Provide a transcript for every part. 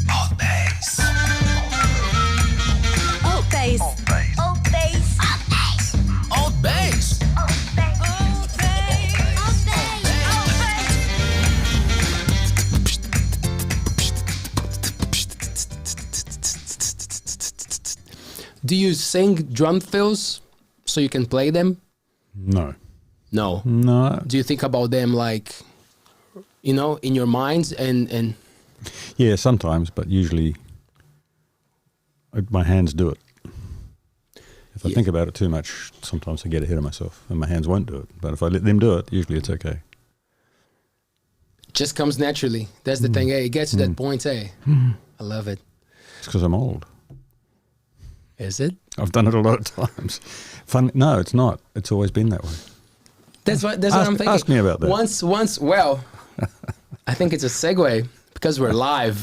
ALTBAYS. ALTBAYS. ALTBAYS. ALTBAYS. Do you sing drum fills so you can play them? No. No. No. Do you think about them like, you know, in your mind and Yeah, sometimes, but usually my hands do it. If I think about it too much, sometimes I get ahead of myself and my hands won't do it. But if I let them do it, usually it's okay. just comes naturally? That's the thing. Hey, it gets to that point. Hey, I love it. It's because I'm old. Is it? I've done it a lot of times. Fun? No, it's not. It's always been that way. That's what I'm thinking. Ask me about that. Well, I think it's a segue because we're live.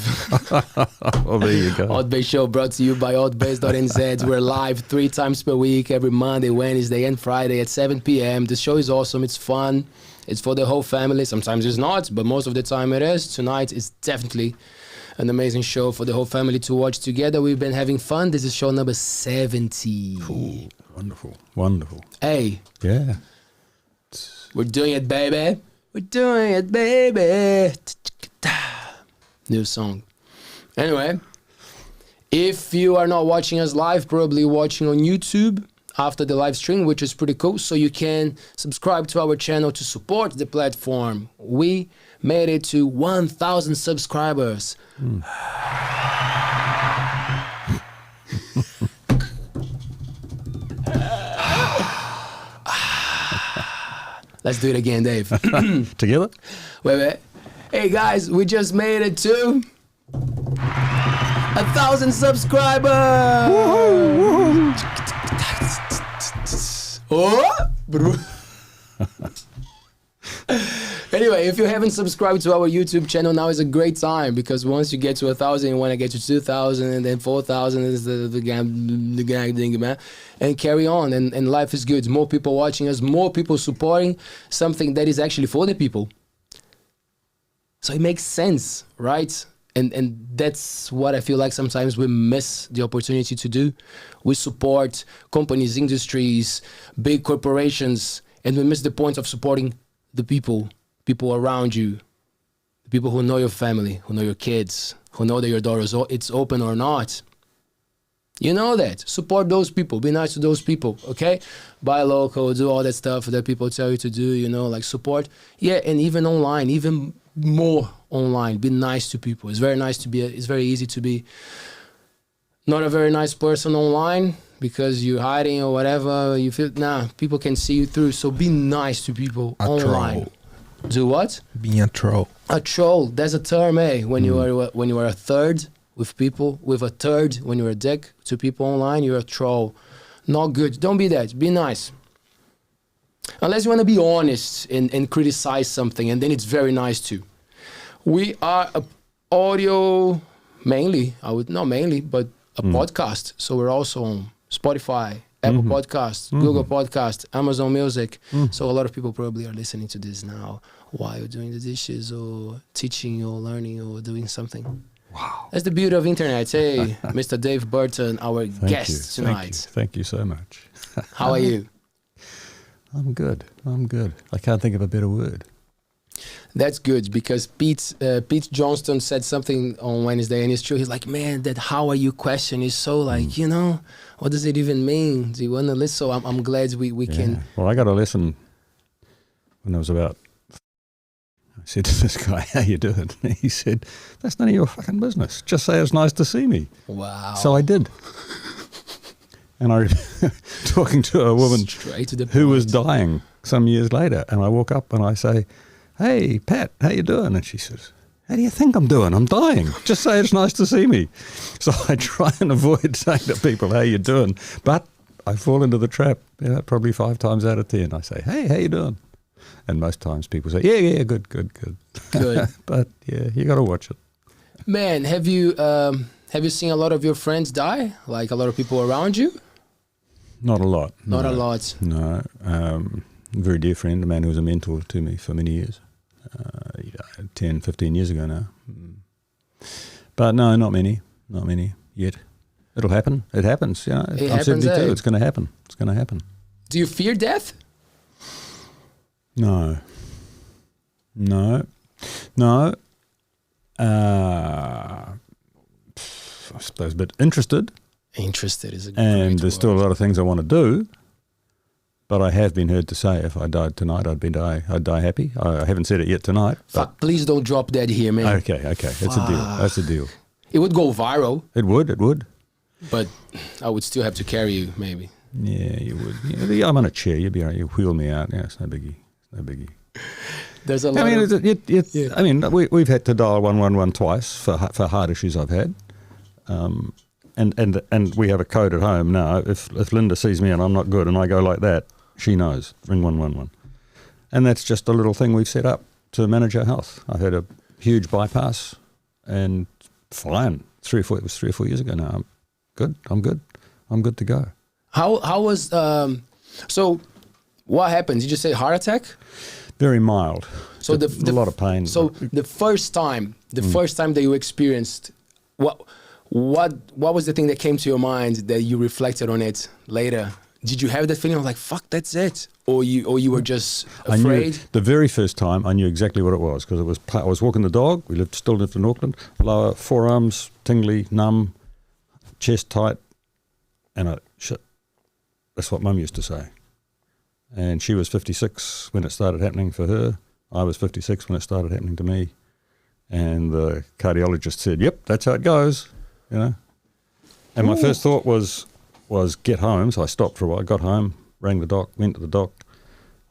Oh, there you go. ALTBAYS show brought to you by ALTBAYS.nz. We're live 3 times per week, every Monday, Wednesday, and Friday at 7 p.m. The show is awesome. It's fun. It's for the whole family. Sometimes it's not, but most of the time it is. Tonight is definitely an amazing show for the whole family to watch together. We've been having fun. This is show number 70. Ooh, wonderful. Wonderful. Hey, Yeah. we're doing it, baby. We're doing it, baby. New song. Anyway, if you are not watching us live, probably watching on YouTube after the live stream, which is pretty cool. So you can subscribe to our channel to support the platform. We made it to 1,000 subscribers. Let's do it again, Dave. Together? Wait. Hey guys, we just made it to 1,000 subscribers. Oh! Anyway, if you haven't subscribed to our YouTube channel, now is a great time, because once you get to 1,000, you want to get to 2,000, and then 4,000 is the gang, man, and carry on. And life is good. More people watching us, more people supporting something that is actually for the people. So it makes sense, right? And that's what I feel like sometimes we miss the opportunity to do. We support companies, industries, big corporations, and we miss the point of supporting the people around you, the people who know your family, who know your kids, who know that your door is it's open or not. You know that. Support those people. Be nice to those people, okay? Buy local, do all that stuff that people tell you to do, you know, like support. Yeah, and even online, even more online. Be nice to people. It's very nice to be, it's very easy to be not a very nice person online because you're hiding or whatever. You feel, people can see you through. So be nice to people online. Troll. Do what? Being a troll. A troll. There's a term, when you are a third with people, with a third, when you're a dick to people online, you're a troll. Not good. Don't be that. Be nice. Unless you want to be honest and criticize something, and then it's very nice too. We are a audio mainly, not mainly, but a podcast. So we're also on Spotify, Apple Podcasts, Google Podcasts, Amazon Music. So a lot of people probably are listening to this now while doing the dishes or teaching or learning or doing something. Wow. That's the beauty of internet. Hey, Mr. Dave Burton, our guest tonight. Thank you so much. How are you? I'm good. I can't think of a better word. That's good, because Pete Johnston said something on Wednesday, and it's true. He's like, man, that how are you question is so like, you know, what does it even mean? Do you want to listen? So I'm glad we can. Well, I got a lesson when I was about, I said to this guy, how you doing? And he said, that's none of your fucking business. Just say it's nice to see me. Wow. So I did. And I talking to a woman who was dying some years later, and I walk up and I say, hey, Pat, how you doing? And she says, how do you think I'm doing? I'm dying. Just say it's nice to see me. So I try and avoid saying to people, how you doing? But I fall into the trap, probably 5 times out of 10. I say, hey, how you doing? And most times people say, yeah, good. Good. But yeah, you got to watch it. Man, have you seen a lot of your friends die? Like a lot of people around you? Not a lot. Not a lot. No. A very dear friend, a man who was a mentor to me for many years. 10, 15 years ago now. But no, not many yet. It'll happen. It happens. You know, It I'm happens, 72. It's going to happen. It's going to happen. Do you fear death? No. I suppose a bit interested. Interested is a And great there's word. still a lot of things I want to do. But I have been heard to say if I died tonight, I'd die happy. I haven't said it yet tonight. But Fuck, please don't drop that here, man. okay. That's a deal. That's a deal. It would go viral, It would. but I would still have to carry you, maybe. Yeah, you would. Yeah, I'm on a chair. You'd be all right. You wheel me out. Yeah, it's no biggie. There's a lot I mean, of... I mean, we've had to dial 111 twice for heart issues I've had, and we have a code at home now. If Linda sees me and I'm not good and I go like that, she knows. Ring 111, and that's just a little thing we've set up to manage our health. I had a huge bypass, and fine. It was 3 or 4 years ago now. I'm good. I'm good to go. How was... so what happened? Did you say heart attack? Very mild. So a lot of pain. So the first time that you experienced, what was the thing that came to your mind that you reflected on it later? Did you have that feeling of like, fuck, that's it? Or you were just afraid? The very first time I knew exactly what it was, because I was walking the dog. We still lived in Auckland. Lower forearms, tingly, numb, chest tight, and shit. That's what Mum used to say. And she was 56 when it started happening for her. I was 56 when it started happening to me. And the cardiologist said, "Yep, that's how it goes," you know. And my first thought was get home. So I stopped for a while, got home, rang the doc, went to the doc.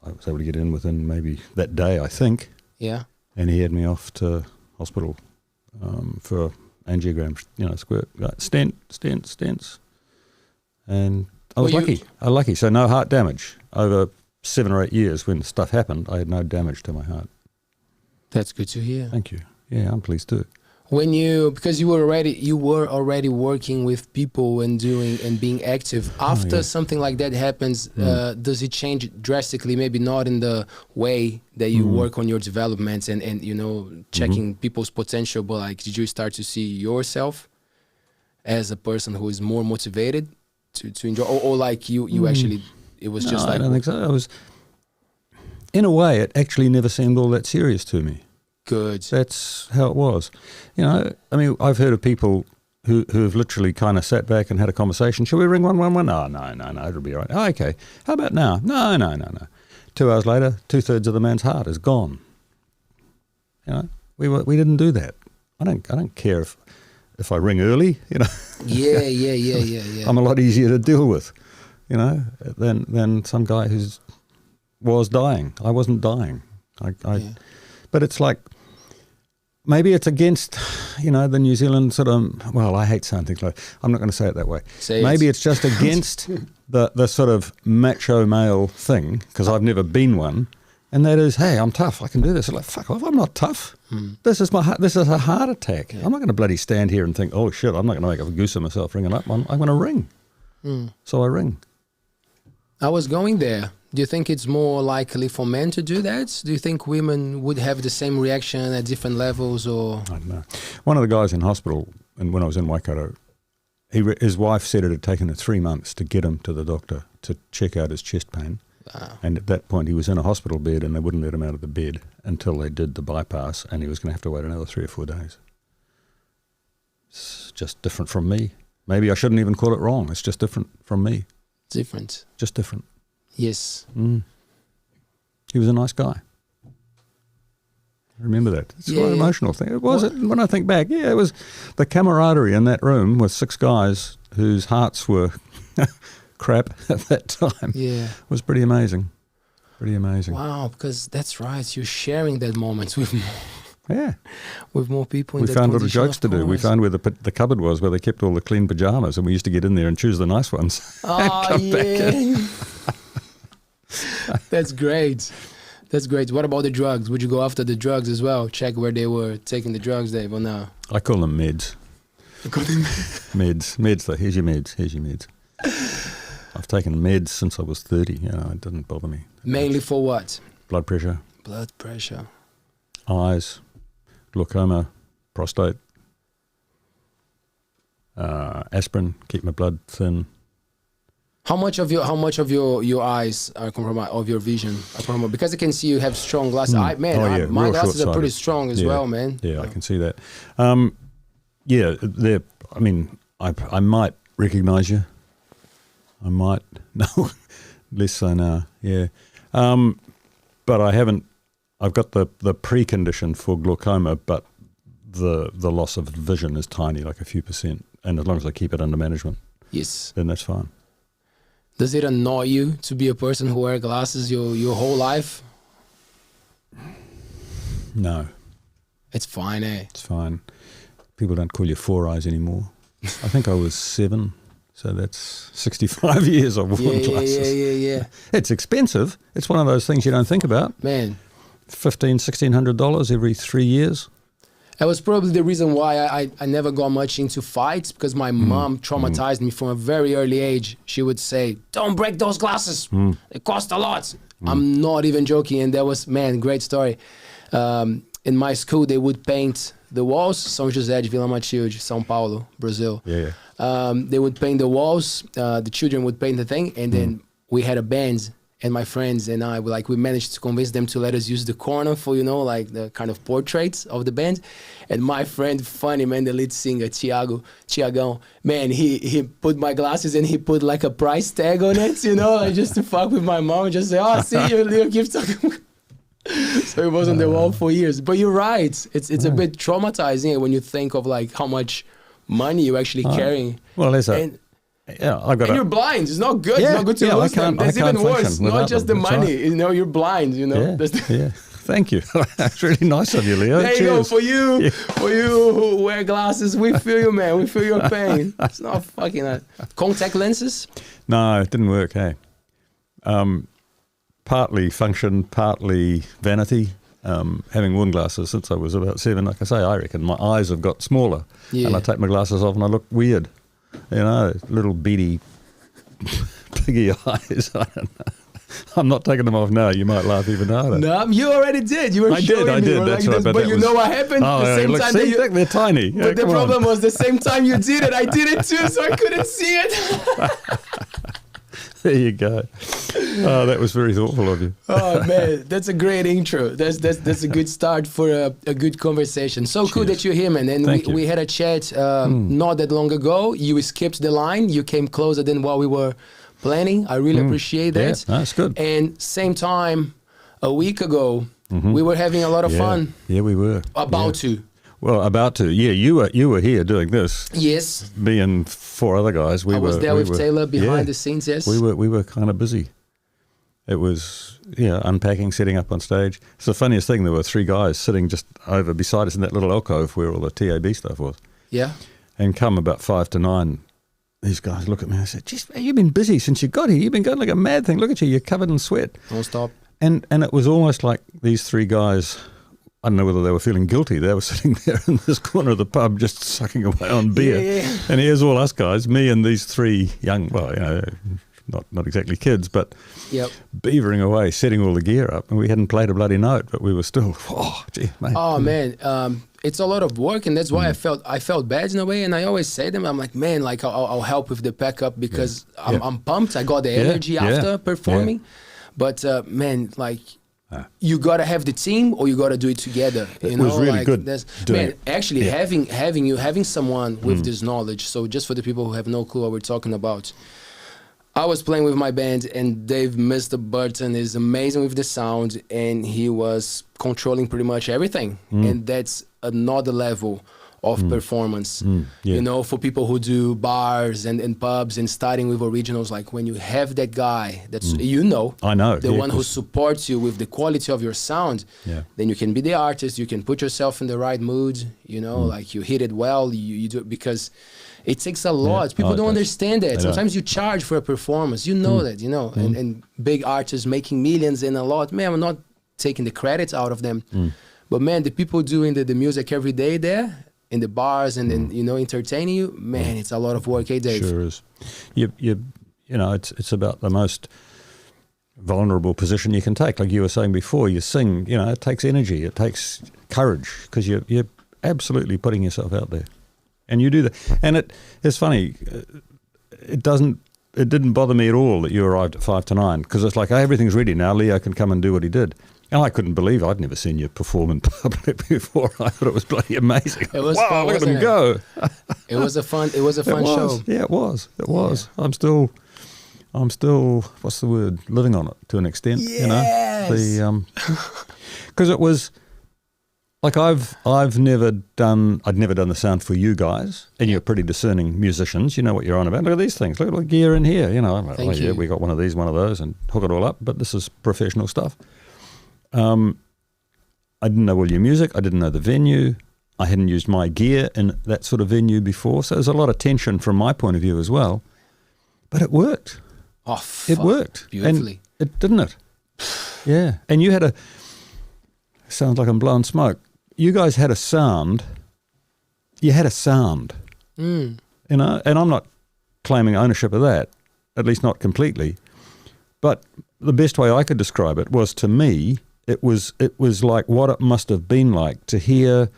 I was able to get in within maybe that day, I think. Yeah. And he had me off to hospital for angiogram, squirt, stents. And I was lucky. So no heart damage. Over 7 or 8 years when stuff happened, I had no damage to my heart. That's good to hear. Thank you. Yeah, I'm pleased too. Because you were already working with people and being active. After something like that happens, does it change drastically? Maybe not in the way that you work on your developments and checking people's potential, but like, did you start to see yourself as a person who is more motivated to enjoy, or like you actually, it was just like... I don't think so. In a way, it actually never seemed all that serious to me. Good. That's how it was. I mean, I've heard of people who have literally kind of sat back and had a conversation. Shall we ring 111? Oh, no, it'll be all right. Oh, okay. How about now? No. 2 hours later, 2/3 of the man's heart is gone. We didn't do that. I don't care if I ring early, Yeah. I'm a lot easier to deal with, than some guy was dying. I wasn't dying. But it's like, maybe it's against, the New Zealand sort of, well, I hate saying things like, I'm not going to say it that way. Maybe it's just against the sort of macho male thing, because I've never been one, and that is, hey, I'm tough, I can do this. I'm like, fuck off, I'm not tough. This is a heart attack. I'm not going to bloody stand here and think, oh shit, I'm not going to make a goose of myself ringing up. I'm going to ring. So I ring. I was going there. Do you think it's more likely for men to do that? Do you think women would have the same reaction at different levels, or? I don't know. One of the guys in hospital, and when I was in Waikato, his wife said it had taken her 3 months to get him to the doctor to check out his chest pain. Wow. And at that point, he was in a hospital bed, and they wouldn't let him out of the bed until they did the bypass, and he was going to have to wait another 3 or 4 days. It's just different from me. Maybe I shouldn't even call it wrong. It's just different from me. Different. Just different. Yes. He was a nice guy. I remember that. It's quite an emotional thing. It was. When I think back, it was the camaraderie in that room with 6 guys whose hearts were crap at that time. Yeah. Was pretty amazing. Pretty amazing. Wow, because that's right. You're sharing that moment with more people. We found little jokes to do. We found where the cupboard was, where they kept all the clean pajamas, and we used to get in there and choose the nice ones. Oh, yeah. That's great. That's great. What about the drugs? Would you go after the drugs as well? Check where they were taking the drugs, Dave, or no? I call them meds. Meds. Meds. Here's your meds. I I've taken meds since I was 30. You know, it didn't bother me. Mainly for what? Blood pressure, Blood pressure. eyes, glaucoma, prostate, aspirin, keep my blood thin. How much of your eyes are compromised, of your vision are compromised? Because I can see you have strong glasses. My real glasses are pretty short-sighted. strong as well, man. Yeah, I can see that. They're. I mean, I might recognise you. I might. No, less so now. Yeah, but I haven't. I've got the precondition for glaucoma, but the loss of vision is tiny, like a few percent. And as long as I keep it under management, Yes. then that's fine. Does it annoy you to be a person who wears glasses your whole life? No, It's fine, eh? it's fine. People don't call you Four Eyes anymore. I think I was 7, so that's 65 years I've worn glasses. Yeah. It's expensive. It's one of those things you don't think about. Man, $1,600 every 3 years. that was probably the reason why I never got much into fights, because my mom traumatized me from a very early age. She would say, don't break those glasses. It cost a lot. I'm not even joking. And that was, man, great story. In my school, they would paint the walls. São José de Vila Matilde, São Paulo, Brazil. Yeah. They would paint the walls. The children would paint the thing. And then we had a band. And my friends and I, we managed to convince them to let us use the corner for, like the kind of portraits of the band. And my friend, funny man, the lead singer, Tiagão, man, he put my glasses and he put like a price tag on it, like just to fuck with my mom and just say, oh, see, you little gift. So it was on the wall for years. But you're right. It's a bit traumatizing when you think of like how much money you're actually carrying. Well, there's and I've got. And you're blind. It's not good. Yeah, It's not good to yeah, lose I can't- them. That's I can't even worse. function Not without just them. the That's money. right. You're blind. Yeah, That's the, yeah. Thank you. That's really nice of you, Leo. there you go Cheers. for you. For you who wear glasses, we feel you, man. We feel your pain. It's not fucking contact lenses. No, it didn't work. Hey, partly function, partly vanity. Having worn glasses since I was about 7, like I say, I reckon my eyes have got smaller, and I take my glasses off and I look weird. Little beady, piggy eyes. I don't know. I'm not taking them off now. You might laugh even harder. No, you already did. You were I showing did. me. That's like right. this, but that you was- know what happened? Oh, The same look, time see, that you, they're tiny. Yeah, but the come on. problem was the same time you did it, I did it too, so I couldn't see it. There you go. Oh, that was very thoughtful of you. Oh man, that's a great intro. That's a good start for a good conversation. So cool that you're here, man. And Thank you. we had a chat not that long ago. You skipped the line. You came closer than what we were planning. I really appreciate that. Yeah, that's good. And same time, a week ago, we were having a lot of fun. Yeah, we were. About to. Well, about to. Yeah, you were here doing this. Yes. Me and 4 other guys. I was there with Taylor behind the scenes, yes. We were kind of busy. It was, unpacking, setting up on stage. It's the funniest thing. There were 3 guys sitting just over beside us in that little alcove where all the TAB stuff was. Yeah. And come about 5 to 9, these guys look at me and I said, "Geez, you've been busy since you got here. You've been going like a mad thing. Look at you. You're covered in sweat." Don't stop. And it was almost like these 3 guys, I don't know whether they were feeling guilty. They were sitting there in this corner of the pub just sucking away on beer. Yeah. And here's all us guys, me and these 3 young, not exactly kids, but Yep. beavering away, setting all the gear up. And we hadn't played a bloody note, but we were still, mate. Oh man, it's a lot of work, and that's why I felt bad in a way. And I always say to them, I'm like, man, like I'll help with the pack up because I'm pumped. I got the energy after performing, but man, like. You gotta have the team, or you gotta do it together. It was really like, good doing Man, it. actually, having someone with this knowledge. So just for the people who have no clue what we're talking about, I was playing with my band, and Mr. Burton is amazing with the sound, and he was controlling pretty much everything. And that's another level of performance. For people who do bars and pubs and starting with originals, like when you have that guy that's, I know. the one who supports you with the quality of your sound, then you can be the artist, you can put yourself in the right mood, like you hit it well, you do it because it takes a lot. People don't understand that. Sometimes you charge for a performance, that, and big artists making millions and a lot. Man, I'm not taking the credit out of them. But man, the people doing the music every day there, in the bars and then entertaining you, man, it's a lot of work, Dave? Sure is. you know, it's about the most vulnerable position you can take. Like you were saying before, you sing, you know, it takes energy, it takes courage, because you're absolutely putting yourself out there. And you do that. And it's funny, it didn't bother me at all that you arrived at 5 to 9, because it's like, oh, everything's ready now, Leo can come and do what he did. And I couldn't believe I'd never seen you perform in public before. I thought it was bloody amazing. It was wow, fun, look at him wasn't it? go. It was a fun show. Yeah, it was. It was. Yeah. I'm still, what's the word? Living on it to an extent. Yes. You know, because it was like I'd never done the sound for you guys, and you're pretty discerning musicians. You know what you're on about. Look at these things. Look at the gear in here. You know, I'm like, Thank you. Yeah, we got one of these, one of those, and hook it all up. But this is professional stuff. I didn't know all your music. I didn't know the venue. I hadn't used my gear in that sort of venue before. So there's a lot of tension from my point of view as well. But it worked. Oh, It worked. beautifully. And it didn't it? Yeah. And you had sounds like I'm blowing smoke. You guys had a sound. You had a sound. You know, and I'm not claiming ownership of that, at least not completely. But the best way I could describe it was, to me, it was like what it must have been like to hear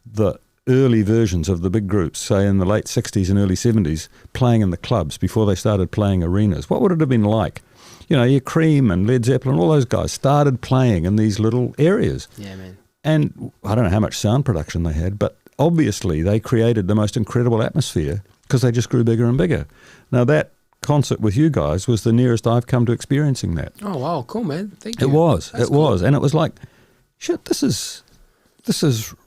the early versions of the big groups, say in the late 60s and early 70s, playing in the clubs before they started playing arenas. What would it have been like? You know, your Cream and Led Zeppelin, all those guys started playing in these little areas. Yeah, man. And I don't know how much sound production they had, but obviously they created the most incredible atmosphere because they just grew bigger and bigger. Now that concert with you guys was the nearest I've come to experiencing that. Oh, wow. Cool, man. Thank you. It was. That's It was. And it was like, shit, this is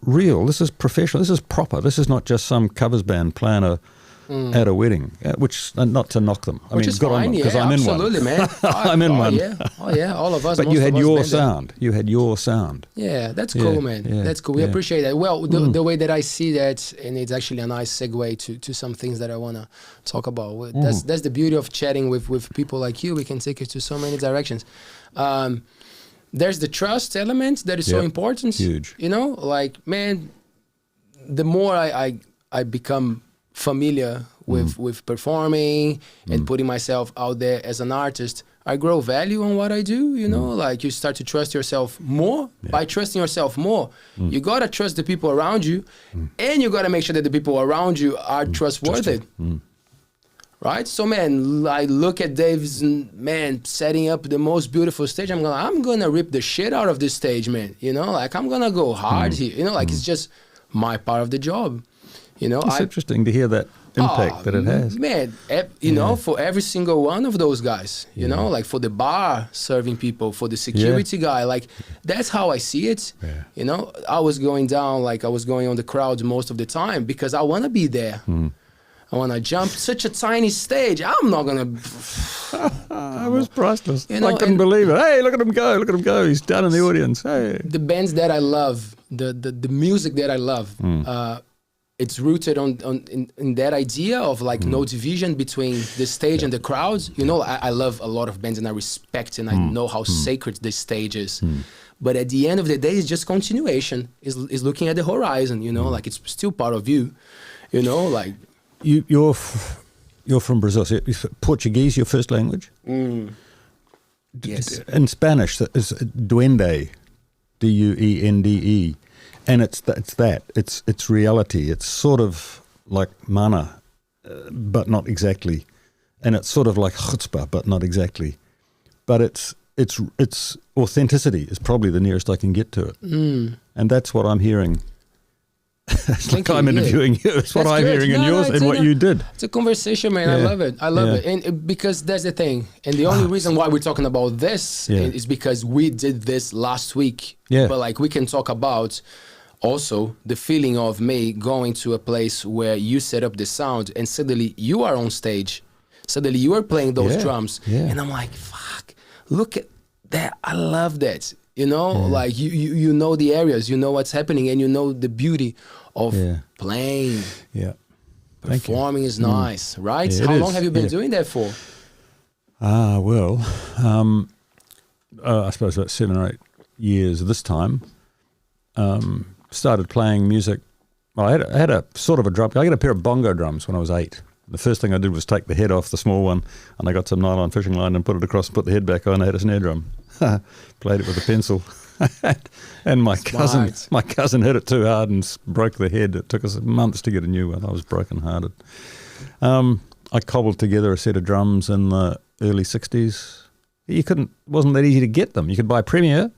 real. This is professional. This is proper. This is not just some covers band playing at a wedding, which, not to knock them. I Which mean, is good on fine, them, because yeah, I'm in one. absolutely, man. I'm in one. Yeah. Oh, yeah. All of us. But most you had of us your been there. sound. You had your sound. Yeah, that's Yeah, cool, man. yeah, That's cool. We yeah. appreciate that. Well, the way that I see that, and it's actually a nice segue to some things that I want to talk about. That's the beauty of chatting with people like you. We can take it to so many directions. There's the trust element that is so Yep. important. Huge. You know, like, man, the more I become familiar with performing and putting myself out there as an artist, I grow value on what I do, you know, like you start to trust yourself more. By trusting yourself more, you got to trust the people around you, and you got to make sure that the people around you are trustworthy. Right? So, man, I look at Dave's, man, setting up the most beautiful stage. I'm gonna rip the shit out of this stage, man. You know, like, I'm gonna go hard here. You know, like, it's just my part of the job. You know, It's interesting to hear that impact that it has. Man, you know, for every single one of those guys, you know, like for the bar serving people, for the security guy, like, that's how I see it. Yeah. You know, I was going on the crowd most of the time because I want to be there. I want to jump such a tiny stage. I'm not going to... It was priceless. You know, I couldn't believe it. Hey, look at him go. Look at him go. He's down in the audience. Hey. The bands that I love, the music that I love, it's rooted in that idea of like no division between the stage and the crowds. You know, I love a lot of bands and I respect and I know how sacred the stage is. But at the end of the day, it's just continuation. Is looking at the horizon, you know, like it's still part of you, you know, like... You're from Brazil. So is Portuguese your first language? Yes. In Spanish, it's duende, D-U-E-N-D-E, and it's reality. It's sort of like mana, but not exactly, and it's sort of like chutzpah, but not exactly. But it's authenticity is probably the nearest I can get to it, and that's what I'm hearing. It's like I'm interviewing you. It's what I'm hearing in yours and what you did. It's a conversation, man. I love it. I love it. And because that's the thing. And the only reason why we're talking about this is because we did this last week. Yeah. But like we can talk about also the feeling of me going to a place where you set up the sound and suddenly you are on stage. Suddenly you are playing those drums. Yeah. And I'm like, fuck, look at that. I love that. You know, like you know the areas, you know what's happening, and you know the beauty of playing. Yeah. Performing is nice, right? Yeah, How it long is. have you been doing that for? Well, I suppose about 7 or 8 years this time. Started playing music. Well, I had a sort of a drum. I got a pair of bongo drums when I was 8. The first thing I did was take the head off the small one, and I got some nylon fishing line and put it across and put the head back on. I had a snare drum. Played it with a pencil. And my cousin hit it too hard and broke the head. It took us months to get a new one. I was broken-hearted. I cobbled together a set of drums in the early 60s. It wasn't that easy to get them. You could buy Premier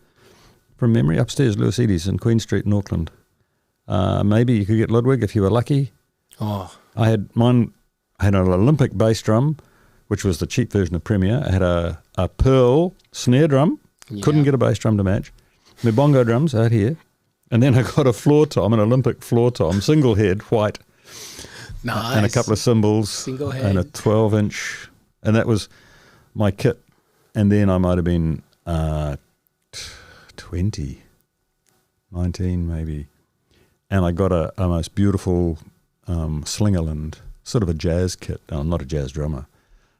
from memory upstairs, Lewis Edie's in Queen Street in Auckland. Maybe you could get Ludwig if you were lucky. Oh, I had an Olympic bass drum, which was the cheap version of Premier. I had a Pearl snare drum. Couldn't get a bass drum to match. My bongo drums out here. And then I got a floor tom, an Olympic floor tom, single head, white. nice. And a couple of cymbals. Single head. And a 12-inch. And that was my kit. And then I might have been 20, 19 maybe. And I got a most beautiful Slingerland, sort of a jazz kit. No, I'm not a jazz drummer.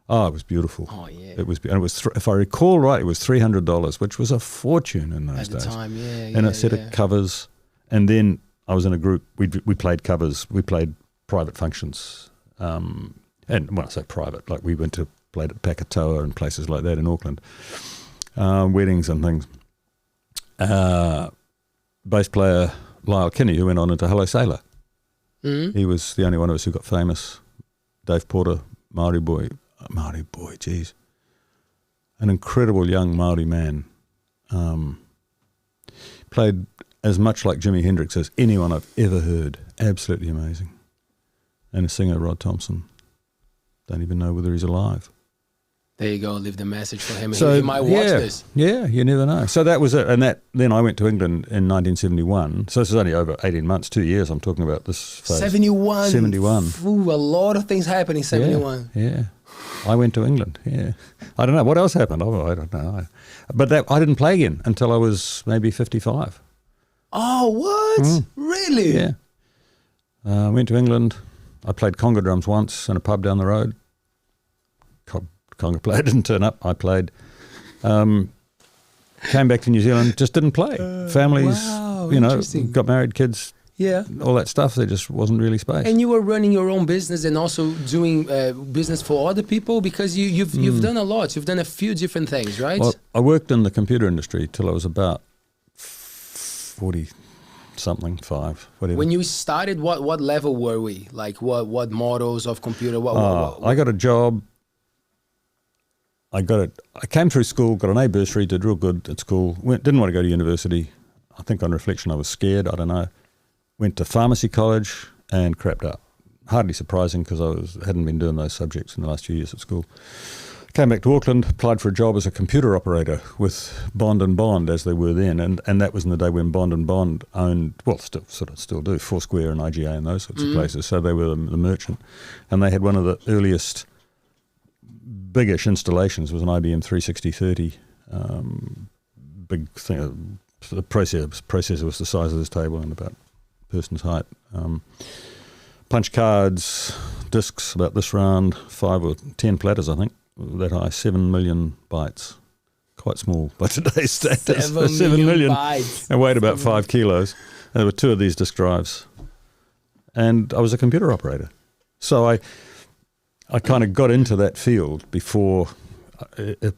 Oh, it was beautiful. Oh, yeah. It was, and it was if I recall right, it was $300, which was a fortune in those days. At the time, yeah. And a set of covers. And then I was in a group. We played covers. We played private functions. And when I say private, like we played at Pakatoa and places like that in Auckland. Weddings and things. Bass player Lyle Kinney, who went on into Hello Sailor. Mm-hmm. He was the only one of us who got famous. Dave Porter, Māori boy, geez. An incredible young Māori man. Played as much like Jimi Hendrix as anyone I've ever heard. Absolutely amazing. And a singer, Rod Thompson. Don't even know whether he's alive. There you go. Leave the message for him. So, He might watch this. Yeah, you never know. So that was it. And then I went to England in 1971. So this is only over 18 months, 2 years I'm talking about this phase. 71. 71. Ooh, a lot of things happened in 71. Yeah. I went to England, yeah. I don't know. What else happened? Oh, I don't know. But I didn't play again until I was maybe 55. Oh, what? Really? Yeah. I went to England. I played conga drums once in a pub down the road. Conga player didn't turn up. I played. Came back to New Zealand, just didn't play. Families, interesting. got married, kids, Yeah. all that stuff. There just wasn't really space. And you were running your own business and also doing business for other people because you've done a lot. You've done a few different things, right? Well, I worked in the computer industry till I was about 40-something, 5, whatever. When you started, what level were we? Like what models of computer? What I got a job. I came through school, got an A bursary, did real good at school. Didn't want to go to university. I think on reflection I was scared, I don't know. Went to pharmacy college and crapped up. Hardly surprising because I hadn't been doing those subjects in the last few years at school. Came back to Auckland, applied for a job as a computer operator with Bond and Bond as they were then, and that was in the day when Bond and Bond owned, well, still do, Foursquare and IGA and those sorts of places. So they were the merchant, and they had one of the earliest biggish installations. Was an IBM 3630, big thing. The processor was the size of this table and about a person's height. Punch cards, discs about this round, 5 or 10 platters, I think. That high, 7 million bytes. Quite small by today's standards. 7 million bytes. And weighed about 5 kilos. And there were 2 of these disk drives. And I was a computer operator. So I kind of got into that field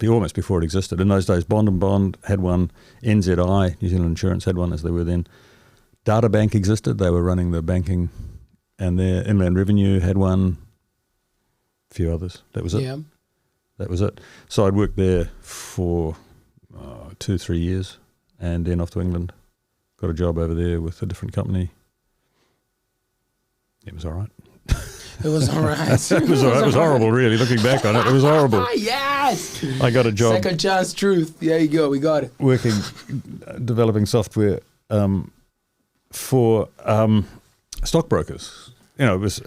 almost before it existed. In those days, Bond and Bond had one. NZI, New Zealand Insurance, had one as they were then. Databank existed. They were running the banking. And their Inland Revenue had one. A few others. That was it. Yeah. That was it. So I'd worked there for 2-3 years and then off to England. Got a job over there with a different company. It was all right. It was all right. It was all right. It was horrible, really, looking back on it. It was horrible. Yes! I got a job. Second chance truth. There you go. We got it. Working, developing software for stockbrokers. I was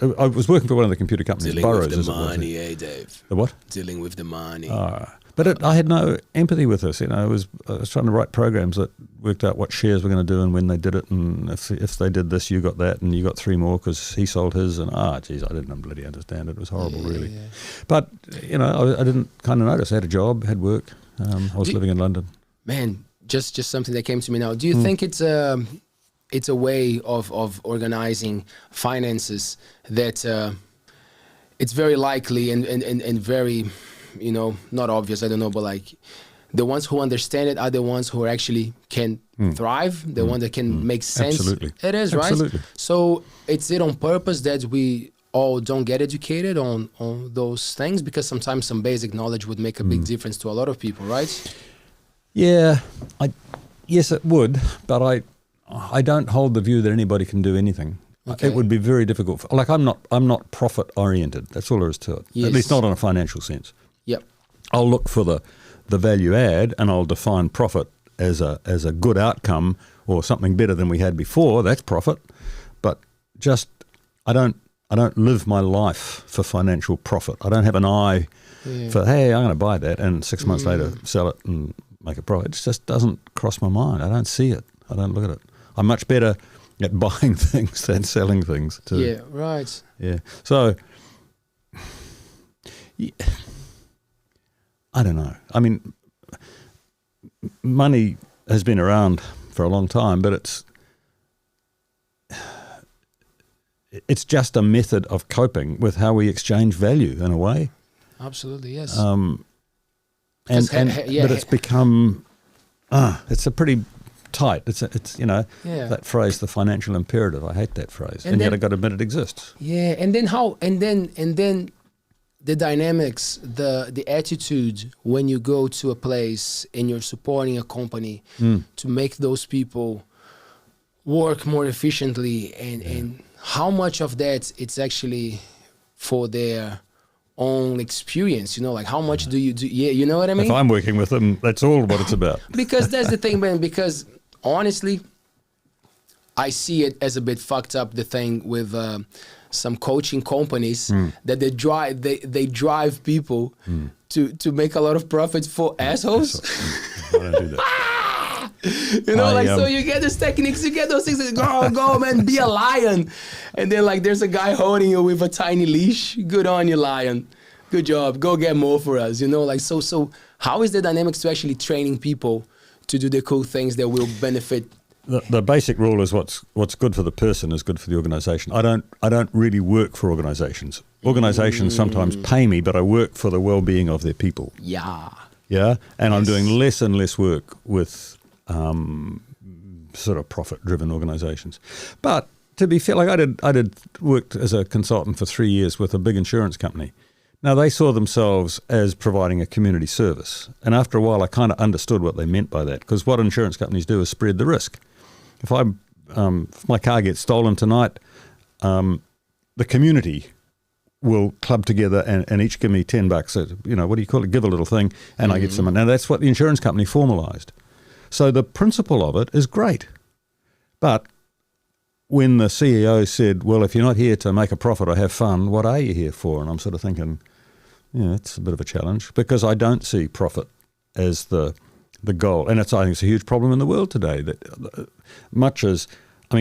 working for one of the computer companies, Dealing Burroughs. with the money, Dave. The what? Dealing with the money. But I had no empathy with this. I was trying to write programs that worked out what shares were going to do and when they did it, and if they did this, you got that, and you got 3 more because he sold his, and geez, I didn't bloody understand it. It was horrible, really. Yeah. But I didn't kind of notice. I had a job, had work. I was living in London. Man, just something that came to me now. Do you think it's a way of organizing finances that it's very likely and very, not obvious, I don't know, but like the ones who understand it are the ones who actually can thrive, the one that can make sense. Absolutely. It is, Absolutely. right? So it's it on purpose that we all don't get educated on those things, because sometimes some basic knowledge would make a big difference to a lot of people, right? Yeah, yes, it would, but I don't hold the view that anybody can do anything. Okay. It would be very difficult. I'm not profit oriented. That's all there is to it. Yes. At least not in a financial sense. Yep. I'll look for the value add, and I'll define profit as a good outcome or something better than we had before. That's profit. But just I don't live my life for financial profit. I don't have an eye for, hey, I'm going to buy that and 6 months later sell it and make a profit. It just doesn't cross my mind. I don't see it. I don't look at it. I'm much better at buying things than selling things too. Yeah, right. Yeah. So, I don't know. I mean, money has been around for a long time, but it's just a method of coping with how we exchange value in a way. Absolutely, yes. But it's become, it's a pretty tight. It's that phrase, the financial imperative. I hate that phrase, and yet I got to admit it exists. Yeah, and then the dynamics, the attitude when you go to a place and you're supporting a company to make those people work more efficiently, and how much of that it's actually for their own experience, like how much do you do? Yeah, you know what I mean? If I'm working with them, that's all what it's about. Because that's the thing, man, because honestly, I see it as a bit fucked up, the thing with some coaching companies that they drive people to make a lot of profits for assholes. I don't do that. So you get those techniques, you get those things, go man, be a lion. And then like there's a guy holding you with a tiny leash. Good on you, lion. Good job. Go get more for us. So how is the dynamics to actually training people to do the cool things that will benefit? The basic rule is what's good for the person is good for the organisation. I don't really work for organisations. Organisations sometimes pay me, but I work for the well-being of their people. Yeah. Yeah, and I'm doing less and less work with sort of profit-driven organisations. But to be fair, like I did worked as a consultant for 3 years with a big insurance company. Now they saw themselves as providing a community service, and after a while, I kind of understood what they meant by that, because what insurance companies do is spread the risk. If my car gets stolen tonight, the community will club together and each give me $10. What do you call it? Give a little thing, and I get some. Now that's what the insurance company formalised. So the principle of it is great. But when the CEO said, well, if you're not here to make a profit or have fun, what are you here for? And I'm sort of thinking, it's a bit of a challenge, because I don't see profit as the goal. And I think it's a huge problem in the world today, that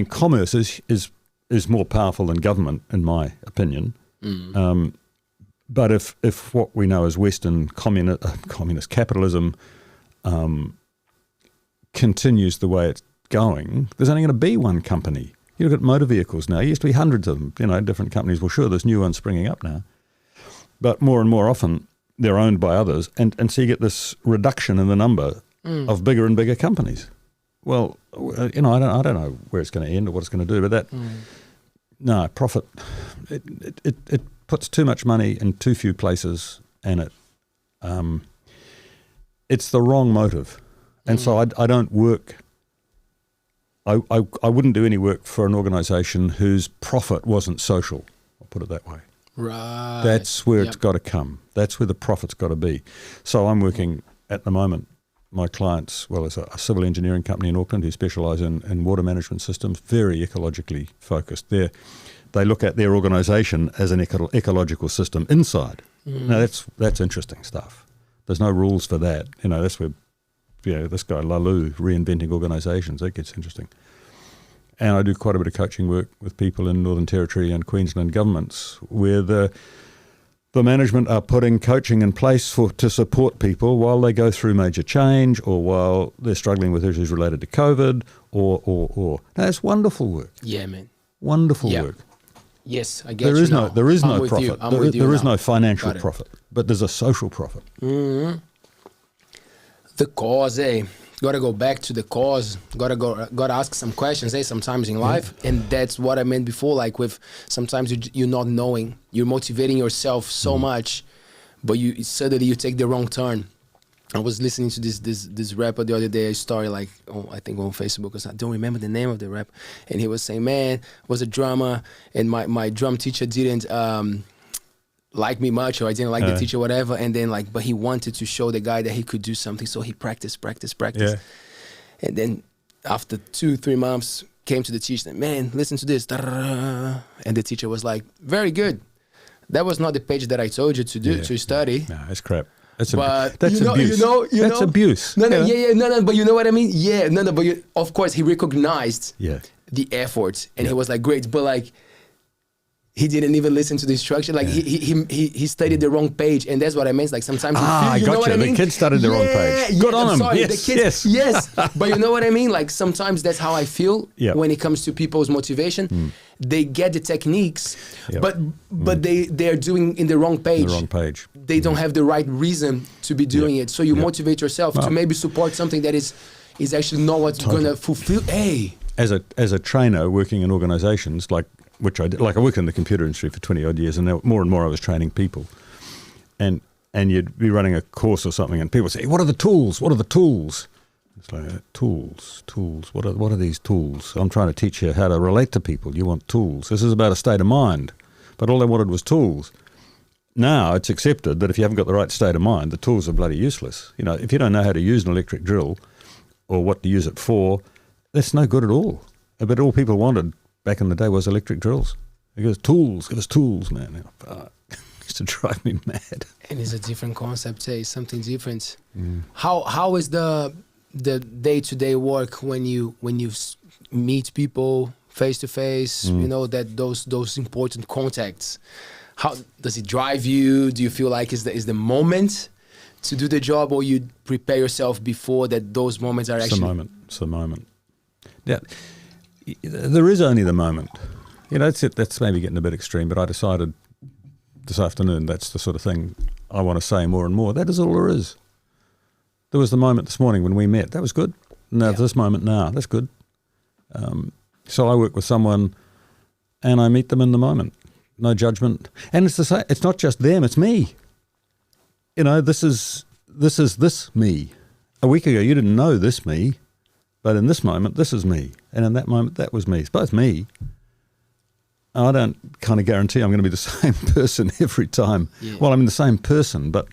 commerce is more powerful than government, in my opinion. But if what we know as Western communist capitalism continues the way it's going, there's only going to be one company. You look at motor vehicles now. There used to be hundreds of them, different companies. Well, sure, there's new ones springing up now. But more and more often, they're owned by others. And so you get this reduction in the number of bigger and bigger companies. Well, I don't know where it's going to end or what it's going to do, but no, profit, it puts too much money in too few places, and it's the wrong motive. And so I don't work, I wouldn't do any work for an organisation whose profit wasn't social. I'll put it that way. Right. That's where it's got to come. That's where the profit's got to be. So I'm working at the moment, my clients, there's a civil engineering company in Auckland who specialise in water management systems, very ecologically focused. They look at their organisation as an ecological system inside. Now that's interesting stuff. There's no rules for that. That's where this guy Lalu reinventing organisations, that gets interesting. And I do quite a bit of coaching work with people in Northern Territory and Queensland governments, where the management are putting coaching in place to support people while they go through major change, or while they're struggling with issues related to COVID, or. Now, it's wonderful work. Yeah, man. Wonderful work. Yes, I get There you is now. no there is I'm no with profit. You. I'm with you There is now. no financial Got it. profit, but there's a social profit. The cause, gotta go back to the cause. Gotta ask some questions, sometimes in life, and that's what I meant before. Like with sometimes you're not knowing, you're motivating yourself so much, but you suddenly you take the wrong turn. I was listening to this rapper the other day, a story like I think on Facebook, because I don't remember the name of the rap, and he was saying, "Man, I was a drummer, and my drum teacher didn't." Like me much, or I didn't like the teacher, whatever, and then but he wanted to show the guy that he could do something, so he practiced, Yeah. and then after 2-3 months came to the teacher, man, listen to this, and the teacher was like, very good, that was not the page that I told you to do to study. No, that's crap. That's But that's abuse. That's abuse. No, but you know what I mean? Yeah, no, but of course he recognized Yeah. the effort, and he was like, great, but like he didn't even listen to the instruction. Like he studied the wrong page, and that's what I meant. Like sometimes you feel, I you know got what you. I mean? The kids studied the wrong page. Good on I'm them. sorry, Yes, the kids, yes. But you know what I mean? Like sometimes that's how I feel when it comes to people's motivation. They get the techniques, but they're doing in the wrong page. The wrong page. They don't have the right reason to be doing it. So you motivate yourself to maybe support something that is actually not what's gonna fulfill. As a trainer working in organisations which I did, I worked in the computer industry for 20 odd years, and more and more I was training people, and you'd be running a course or something, and people would say, "What are the tools? What are the tools?" It's like tools. What are these tools? I'm trying to teach you how to relate to people. You want tools. This is about a state of mind, but all they wanted was tools. Now it's accepted that if you haven't got the right state of mind, the tools are bloody useless. You know, if you don't know how to use an electric drill or what to use it for, that's no good at all. But all people wanted back in the day was electric drills. Give us tools, man. It used to drive me mad. And it's a different concept, it's something different. How is the day-to-day work when you meet people face to face? You know, that those important contacts. How does it drive you? Do you feel like is the moment to do the job, or you prepare yourself before that those moments are actually? It's the moment. Yeah. There is only the moment. You know, that's maybe getting a bit extreme, but I decided this afternoon that's the sort of thing I want to say more and more. That is all there is. There was the moment this morning when we met. That was good. Now, this moment now, that's good. So I work with someone and I meet them in the moment. No judgment. And it's the same. It's not just them, it's me. You know, this is me. A week ago, you didn't know this me. But in this moment, this is me. And in that moment, that was me. It's both me. I don't kind of guarantee I'm going to be the same person every time. Yeah. Well, I'm the same person, but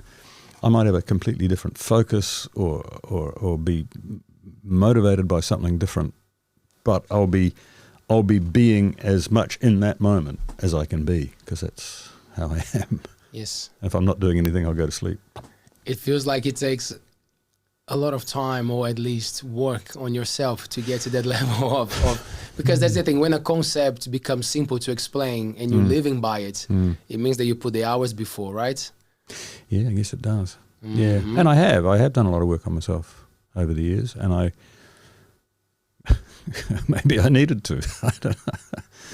I might have a completely different focus or be motivated by something different. But I'll be being as much in that moment as I can be, because that's how I am. Yes. If I'm not doing anything, I'll go to sleep. It feels like it takes a lot of time, or at least work on yourself to get to that level of because that's the thing, when a concept becomes simple to explain and you're living by it, it means that you put the hours before, right? Yeah, I guess it does. Yeah, and I have done a lot of work on myself over the years, and I maybe I needed to. I don't know.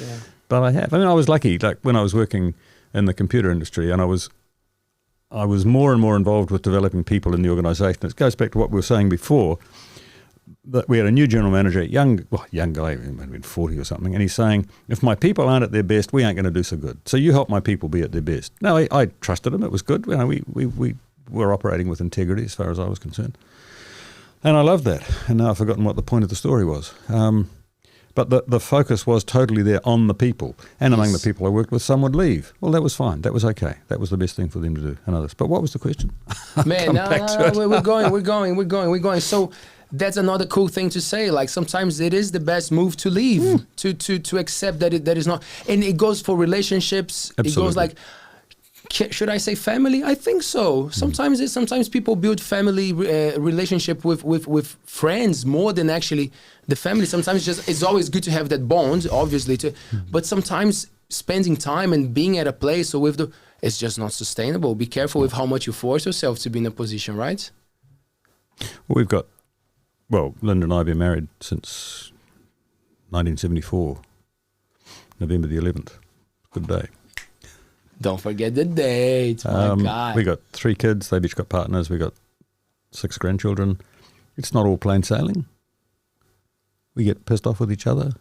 Yeah. But I have. I mean, I was lucky, like when I was working in the computer industry, and I was more and more involved with developing people in the organisation. It goes back to what we were saying before, that we had a new general manager, young guy, he might have been 40 or something, and he's saying, if my people aren't at their best, we aren't going to do so good. So you help my people be at their best. No, I trusted him. It was good. You know, we were operating with integrity as far as I was concerned. And I loved that. And now I've forgotten what the point of the story was. But the focus was totally there on the people. And among the people I worked with, some would leave. Well, that was fine. That was okay. That was the best thing for them to do and others. But what was the question? Man, we're going. So that's another cool thing to say. Like sometimes it is the best move to leave, to accept that is not. And it goes for relationships. Absolutely. It goes like, should I say family? I think so. Sometimes people build family relationship with friends more than actually the family. Sometimes it's always good to have that bond, obviously, but sometimes spending time and being at a place or it's just not sustainable. Be careful with how much you force yourself to be in a position, right? Well, Linda and I have been married since 1974, November the 11th. Good day. Don't forget the date. My God. We got 3 kids. They've each got partners. We got 6 grandchildren. It's not all plain sailing. We get pissed off with each other.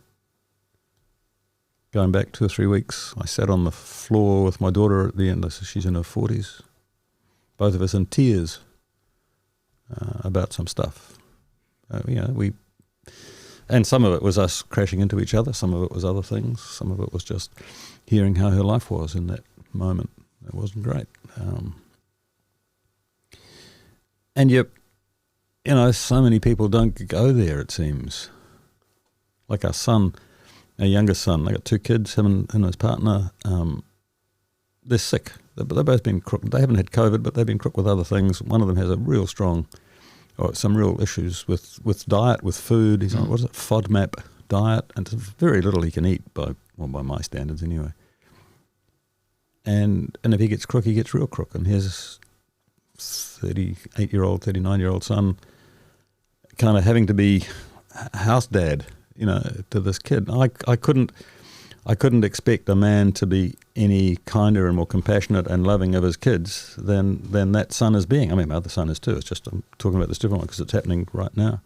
Going back 2 or 3 weeks, I sat on the floor with my daughter at the end. She's in her 40s. Both of us in tears about some stuff. And some of it was us crashing into each other. Some of it was other things. Some of it was just hearing how her life was in that moment. It wasn't great. And yet, so many people don't go there, it seems. Like our son, our youngest son, they got 2 kids, him and his partner. They're sick. They've both been crook. They haven't had COVID, but they've been crook with other things. One of them has a real strong, some real issues with diet, with food. He's on, what is it, FODMAP diet, and there's very little he can eat by my standards anyway. And if he gets crook, he gets real crook. And his 38-year-old, 39-year-old son kind of having to be house dad, to this kid. I couldn't expect a man to be any kinder and more compassionate and loving of his kids than that son is being. I mean, my other son is too. It's just I'm talking about this different one because it's happening right now.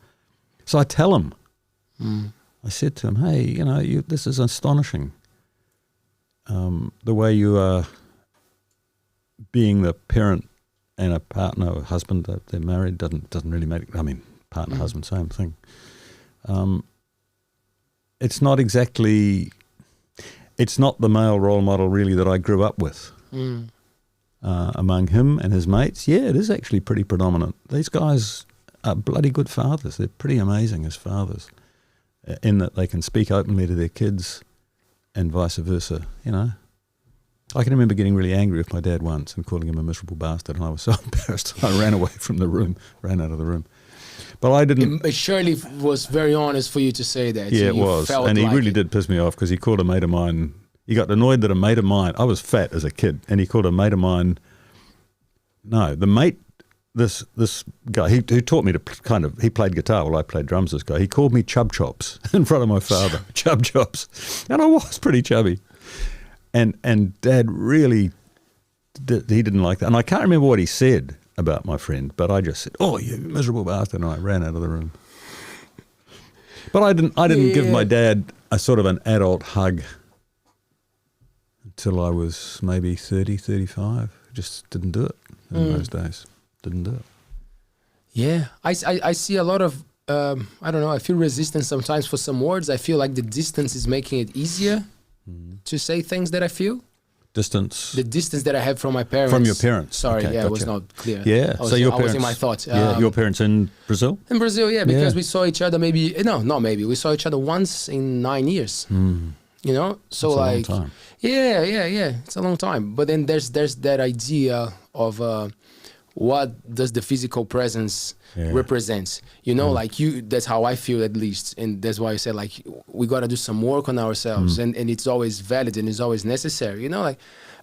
So I tell him, I said to him, hey, this is astonishing. The way you are being the parent and a partner or husband, they're married, doesn't really make, partner, husband, same thing. It's not the male role model really that I grew up with. Among him and his mates, it is actually pretty predominant. These guys are bloody good fathers. They're pretty amazing as fathers in that they can speak openly to their kids and vice versa, I can remember getting really angry with my dad once and calling him a miserable bastard, and I was so embarrassed I ran away from the room, ran out of the room. But I didn't... It surely was very honest for you to say that. Yeah, it was. And he really did piss me off because he called a mate of mine... He got annoyed that a mate of mine... I was fat as a kid, and he called a mate of mine... No, the mate... This guy, who taught me to he played guitar while I played drums, this guy. He called me chub chops in front of my father. Chub chops. And I was pretty chubby. And Dad really... He didn't like that. And I can't remember what he said about my friend, but I just said, "Oh, you miserable bastard," and I ran out of the room. But I didn't give my dad a sort of an adult hug until I was maybe 30, 35. Just didn't do it in those days. Didn't do it. Yeah, I see a lot of, I don't know, I feel resistance sometimes for some words. I feel like the distance is making it easier to say things that I feel. Distance. The distance that I have from my parents. From your parents. Sorry, Okay, it gotcha. was not clear. Yeah, I was in my thoughts. Your parents in Brazil? In Brazil, yeah, because Yeah. we saw each other we saw each other once in 9 years. So That's a like, long time. yeah, it's a long time. But then there's that idea of what does the physical presence represent? That's how I feel at least, and that's why I said like we got to do some work on ourselves, and it's always valid and it's always necessary.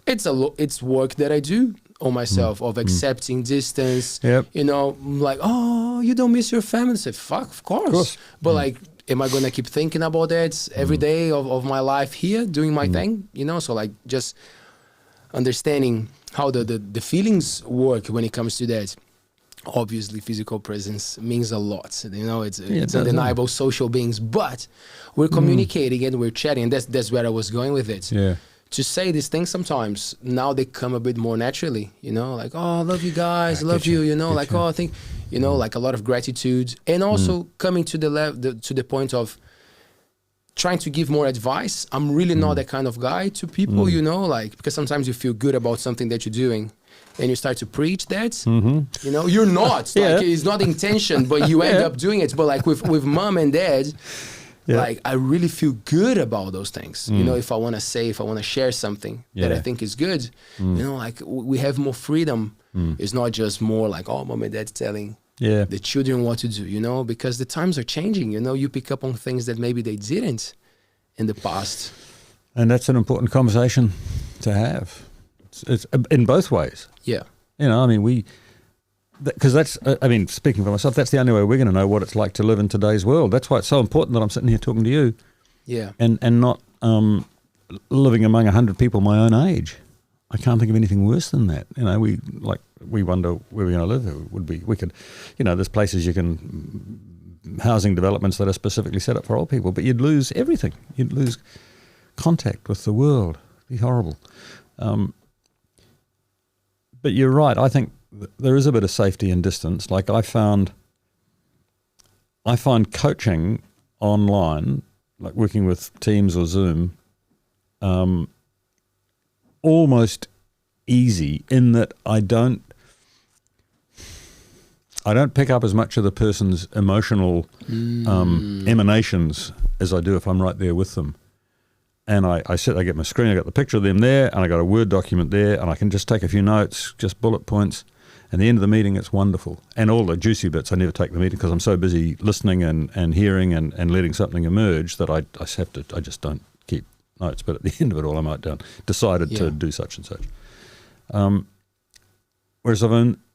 It's work that I do on myself of accepting distance. Yep. Like, oh, you don't miss your family. I said, fuck, of course. But like, am I gonna keep thinking about that every day of my life here doing my thing? So like just understanding how the feelings work when it comes to that. Obviously, physical presence means a lot. It's undeniable social beings, but we're communicating and we're chatting. And that's where I was going with it. Yeah. To say these things sometimes, now they come a bit more naturally, like, oh, I love you guys, I love you, like, oh, I think, like a lot of gratitude. And also coming to the point of trying to give more advice. I'm really not that kind of guy to people, because sometimes you feel good about something that you're doing and you start to preach that, you're not, like it's not intention, but you end up doing it. But like with mom and dad, like I really feel good about those things. If I want to share something that I think is good, like we have more freedom. It's not just more like, oh, mom and dad's telling the children what to do, because the times are changing, you pick up on things that maybe they didn't in the past. And that's an important conversation to have. It's in both ways. Yeah. Because speaking for myself, that's the only way we're going to know what it's like to live in today's world. That's why it's so important that I'm sitting here talking to you. Yeah. And not living among 100 people my own age. I can't think of anything worse than that. You know, we wonder where we're going to live. We could, you know, there's places you can, housing developments that are specifically set up for old people, but you'd lose everything. You'd lose contact with the world. It'd be horrible. But you're right. I think there is a bit of safety and distance. Like I find coaching online, like working with Teams or Zoom, almost easy in that I don't pick up as much of the person's emotional emanations as I do if I'm right there with them. And I get my screen, I got the picture of them there, and I got a Word document there, and I can just take a few notes, just bullet points. And the end of the meeting, it's wonderful. And all the juicy bits, I never take the meeting because I'm so busy listening and hearing and letting something emerge that I just don't keep notes. But at the end of it all, I might decided to do such and such. Whereas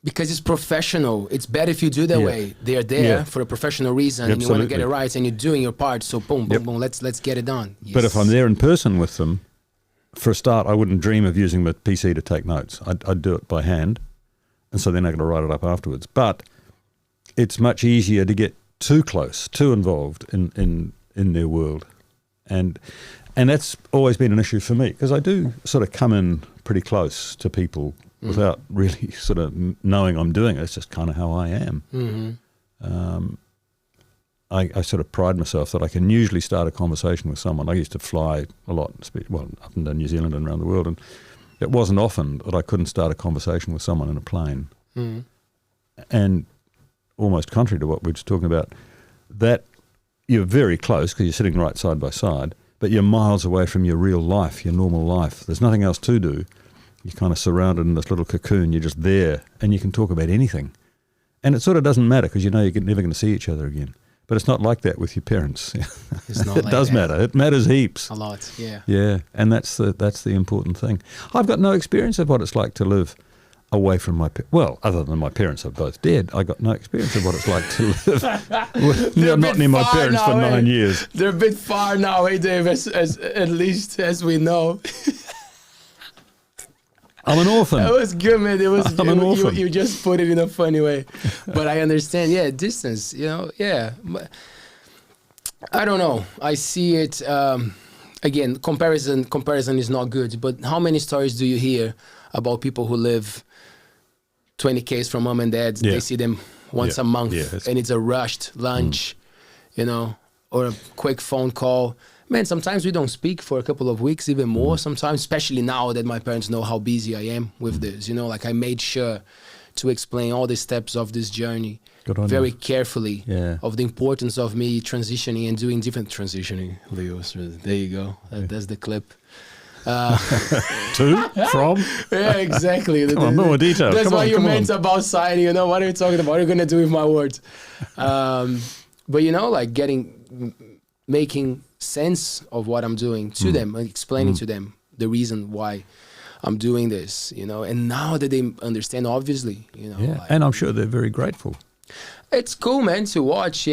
because it's professional. It's better if you do that way. They're there for a professional reason, and you want to get it right, and you're doing your part. So boom, boom, boom. Let's get it done. Yes. But if I'm there in person with them, for a start, I wouldn't dream of using the PC to take notes. I'd do it by hand, and so they're not going to write it up afterwards. But it's much easier to get too close, too involved in their world, and that's always been an issue for me because I do sort of come in pretty close to people without really sort of knowing I'm doing it. It's just kind of how I am. Mm-hmm. I sort of pride myself that I can usually start a conversation with someone. I used to fly a lot, up and down New Zealand and around the world, and it wasn't often that I couldn't start a conversation with someone in a plane. Mm-hmm. And almost contrary to what we were just talking about, that you're very close because you're sitting right side by side, but you're miles away from your real life, your normal life. There's nothing else to do. You're kind of surrounded in this little cocoon. You're just there, and you can talk about anything. And it sort of doesn't matter because you know you're never going to see each other again. But it's not like that with your parents. It's not it like does that. matter. It matters heaps. A lot, yeah. Yeah, and that's the important thing. I've got no experience of what it's like to live away from other than my parents are both dead, I got no experience of what it's like to live not near my parents for 9 years. They're a bit far now, hey Dave, as at least as we know. I'm an orphan. That was good, man. I'm an orphan. You just put it in a funny way. But I understand, distance, I don't know. I see it, again, comparison is not good, but how many stories do you hear about people who live 20 k's from mom and dad? They see them once a month, and it's a rushed lunch, or a quick phone call. Man, sometimes we don't speak for a couple of weeks, even more sometimes, especially now that my parents know how busy I am with this. Like I made sure to explain all the steps of this journey very carefully of the importance of me transitioning and doing different transitioning. Leo, there you go. That's the clip. To? From? Yeah, exactly. Come on, more details. That's what you meant about signing. What are you talking about? What are you going to do with my words? But, like making sense of what I'm doing to them, explaining to them the reason why I'm doing this, and now that they understand, obviously, and I'm sure they're very grateful. It's cool, man, to watch,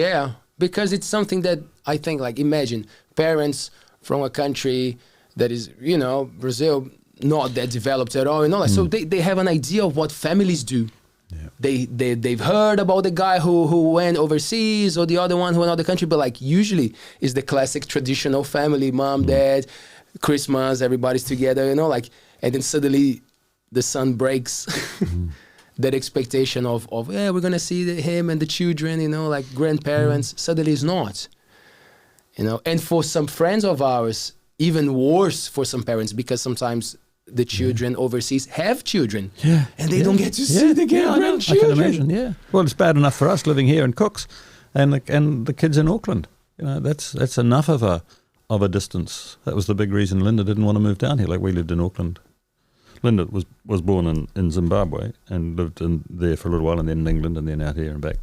because it's something that I think, like, imagine parents from a country that is, Brazil, not that developed at all, so they have an idea of what families do. Yeah. They've heard about the guy who went overseas or the other one who went out of the country, but like usually it's the classic traditional family, mom, dad, Christmas, everybody's together, and then suddenly the sun breaks that expectation of we're gonna see him and the children, like grandparents. Suddenly it's not, and for some friends of ours, even worse for some parents, because sometimes the children overseas have children, and they don't get to see the grandchildren. I can imagine. Well, it's bad enough for us living here in Cooks, and the kids in Auckland. That's enough of a distance. That was the big reason Linda didn't want to move down here. Like we lived in Auckland. Linda was born in Zimbabwe and lived there for a little while, and then in England, and then out here and back.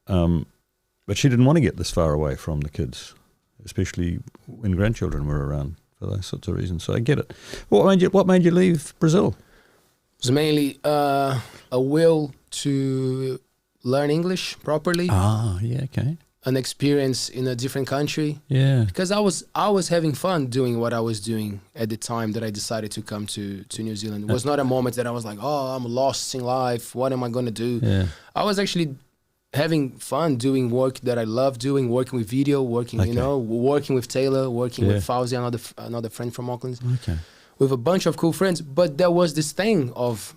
But she didn't want to get this far away from the kids, especially when grandchildren were around. For those sorts of reasons, so I get it. What made you leave Brazil? It was mainly a will to learn English properly. Ah, yeah, okay. an experience in a different country. Yeah. Because I was having fun doing what I was doing at the time that I decided to come to New Zealand. It was not a moment that I was like, oh, I'm lost in life. What am I going to do? Yeah. I was actually having fun doing work that I love doing, working with video, working, Okay. working with Taylor, working with Fauzi, another friend from Auckland, with a bunch of cool friends. But there was this thing of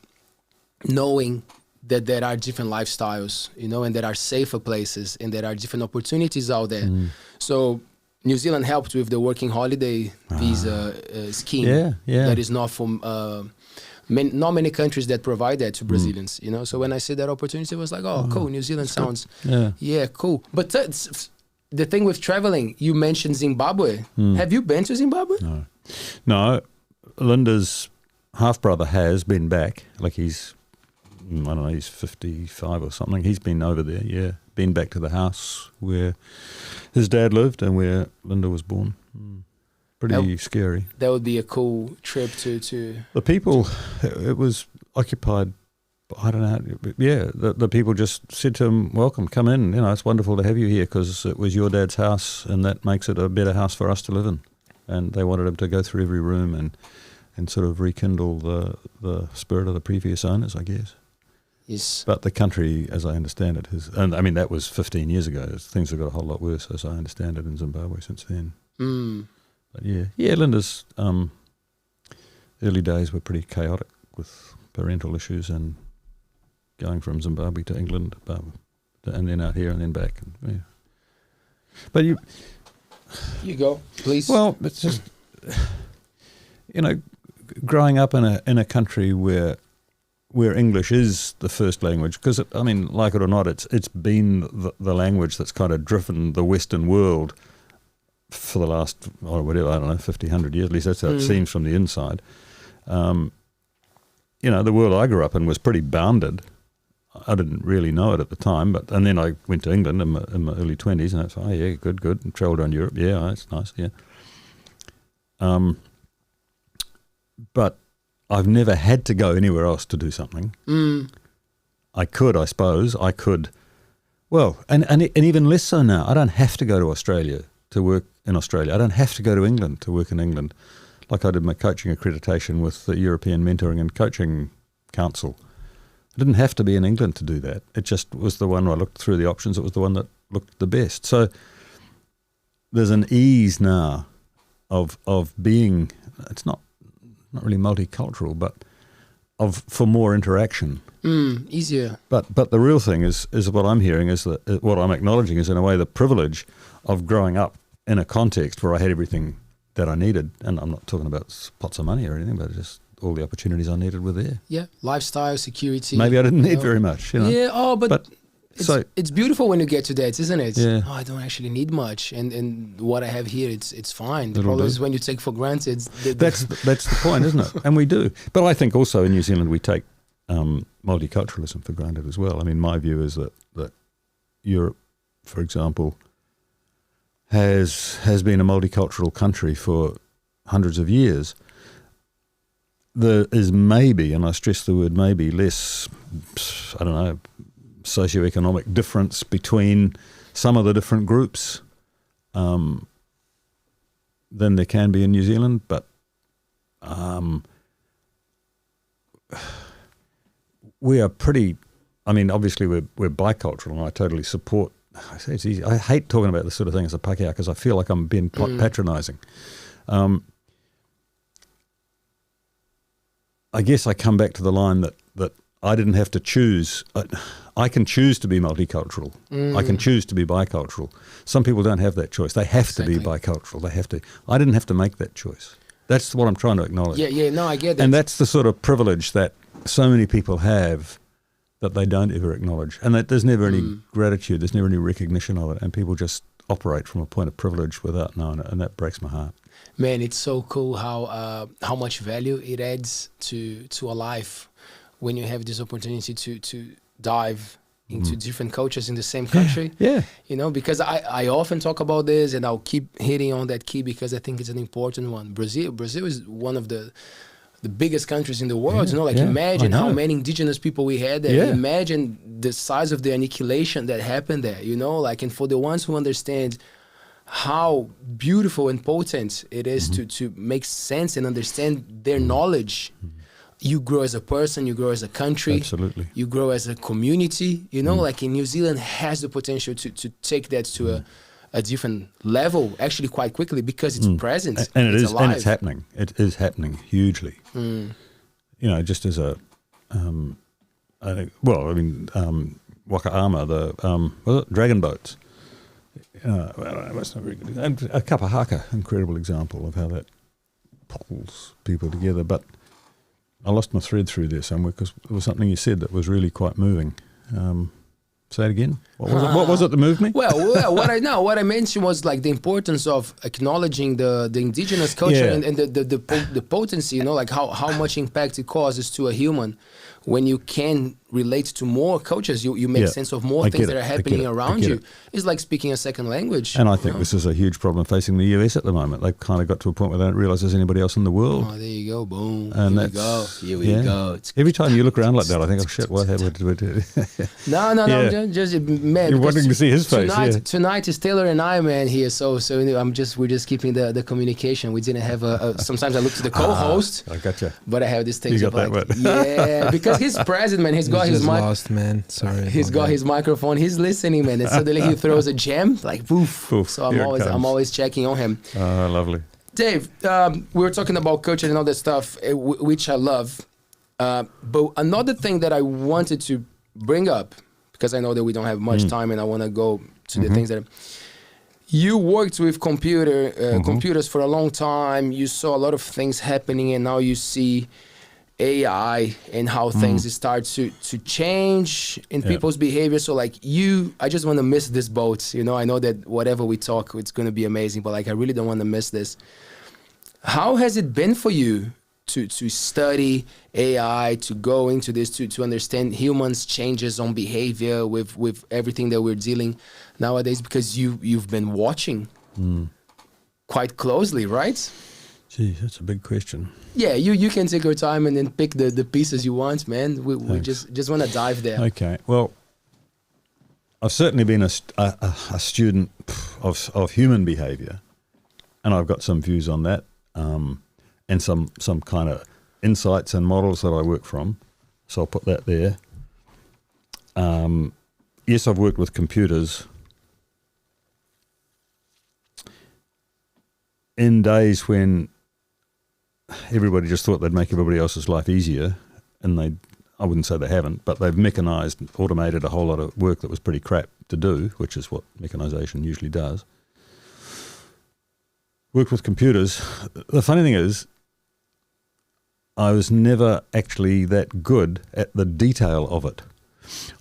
knowing that there are different lifestyles, and there are safer places and there are different opportunities out there. So New Zealand helped with the working holiday visa scheme. That is not from not many countries that provide that to Brazilians. So when I see that opportunity, it was like, oh, cool. New Zealand sounds cool. But the thing with traveling, you mentioned Zimbabwe. Have you been to Zimbabwe? No, Linda's half brother has been back. Like he's 55 or something. He's been over there, been back to the house where his dad lived and where Linda was born. Pretty scary. That would be a cool trip to. The people, it was occupied, I don't know, the people just said to him, welcome, come in, it's wonderful to have you here because it was your dad's house and that makes it a better house for us to live in. And they wanted him to go through every room and sort of rekindle the spirit of the previous owners, I guess. Yes. But the country, as I understand it, and I mean that was 15 years ago. Things have got a whole lot worse, as I understand it, in Zimbabwe since then. But Linda's early days were pretty chaotic with parental issues and going from Zimbabwe to England, and then out here and then back. But you go, please. Well, it's just growing up in a country where English is the first language, because like it or not, it's been the language that's kind of driven the Western world for the last, 50, 100 years. At least that's how it seems from the inside. The world I grew up in was pretty bounded. I didn't really know it at the time, and then I went to England in my early 20s, and that's good, and travelled around Europe. Yeah, that's nice. Yeah. But I've never had to go anywhere else to do something. I suppose. Well, and even less so now. I don't have to go to Australia to work in Australia. I don't have to go to England to work in England. Like I did my coaching accreditation with the European Mentoring and Coaching Council. I didn't have to be in England to do that. It just was the one where I looked through the options. It was the one that looked the best. So there's an ease now of being, it's not really multicultural, but for more interaction. Easier. But the real thing is what I'm hearing is that what I'm acknowledging is in a way the privilege of growing up in a context where I had everything that I needed, and I'm not talking about pots of money or anything, but just all the opportunities I needed were there. Yeah, lifestyle, security. Maybe I didn't need very much, Yeah, but so it's beautiful when you get to that, isn't it? Yeah. Oh, I don't actually need much, and what I have here, it's fine. The It'll problem do. is when you take for granted. That's the point, isn't it? And we do. But I think also in New Zealand we take multiculturalism for granted as well. I mean, my view is that Europe, for example, has been a multicultural country for hundreds of years. There is maybe, and I stress the word maybe, less, I don't know, socioeconomic difference between some of the different groups than there can be in New Zealand, but we are pretty, obviously we're bicultural, and I totally support, I say it's easy. I hate talking about this sort of thing as a Pākehā because I feel like I'm being patronising. I guess I come back to the line that I didn't have to choose. I can choose to be multicultural. I can choose to be bicultural. Some people don't have that choice. They have to be bicultural. They have to. I didn't have to make that choice. That's what I'm trying to acknowledge. Yeah, no, I get that. And that's the sort of privilege that so many people have that they don't ever acknowledge. And that there's never any gratitude, there's never any recognition of it. And people just operate from a point of privilege without knowing it. And that breaks my heart. Man, it's so cool how much value it adds to a life when you have this opportunity to dive into different cultures in the same country. Yeah. Because I often talk about this, and I'll keep hitting on that key because I think it's an important one. Brazil is one of the the biggest countries in the world. Yeah, Imagine I how know. many indigenous people we had there. Yeah. Imagine the size of the annihilation that happened there, and for the ones who understand how beautiful and potent it is to make sense and understand their knowledge, you grow as a person, you grow as a country, Absolutely. you grow as a community, like in New Zealand has the potential to take that to a different level actually quite quickly because it's present And it's it is, alive. and it's happening. It is happening hugely. Just as a, I think, Wakaama, was it dragon boats? That's not very good. And a kapa haka, incredible example of how that pulls people together. But I lost my thread through there somewhere because it was something you said that was really quite moving. Say it again. What was it that moved me? Well, what I mentioned was like the importance of acknowledging the indigenous culture and the potency, like how much impact it causes to a human when you can relate to more cultures. You make sense of more things that are happening around you. It's like speaking a second language. And I think this is a huge problem facing the US at the moment. They've kind of got to a point where they don't realise there's anybody else in the world. Oh, there you go, boom. And Here we go. Every time you look around like that, I think, oh shit, what happened? No, Yeah. just man. You're wanting to see his face. Tonight is Taylor and I, man, here. So we're just keeping the communication. We didn't have sometimes I look to the co-host. I gotcha. But I have this thing. You got that one. Because he's present, man. He's got his mic. Lost, man. Sorry. He's got his microphone. He's listening, man. And suddenly he throws a gem, like poof. Poof, So here it I'm comes. always checking on him. Oh, lovely. Dave, we were talking about culture and all that stuff, which I love. But another thing that I wanted to bring up, because I know that we don't have much time, and I want to go to the things that. You worked with computers for a long time. You saw a lot of things happening, and now you see AI and how things start to change in people's behavior. So like I just want to miss this boat. I know that whatever we talk, it's going to be amazing, but like I really don't want to miss this. How has it been for you to study AI, to go into this, to understand humans' changes on behavior with everything that we're dealing nowadays? Because you've been watching quite closely, right? Gee, that's a big question. Yeah, you can take your time and then pick the pieces you want, man. We just want to dive there. Okay. Well, I've certainly been a student of human behaviour, and I've got some views on that, and some kind of insights and models that I work from. So I'll put that there. Yes, I've worked with computers in days when everybody just thought they'd make everybody else's life easier, and I wouldn't say they haven't, but they've mechanised, automated a whole lot of work that was pretty crap to do, which is what mechanisation usually does. Worked with computers. The funny thing is, I was never actually that good at the detail of it.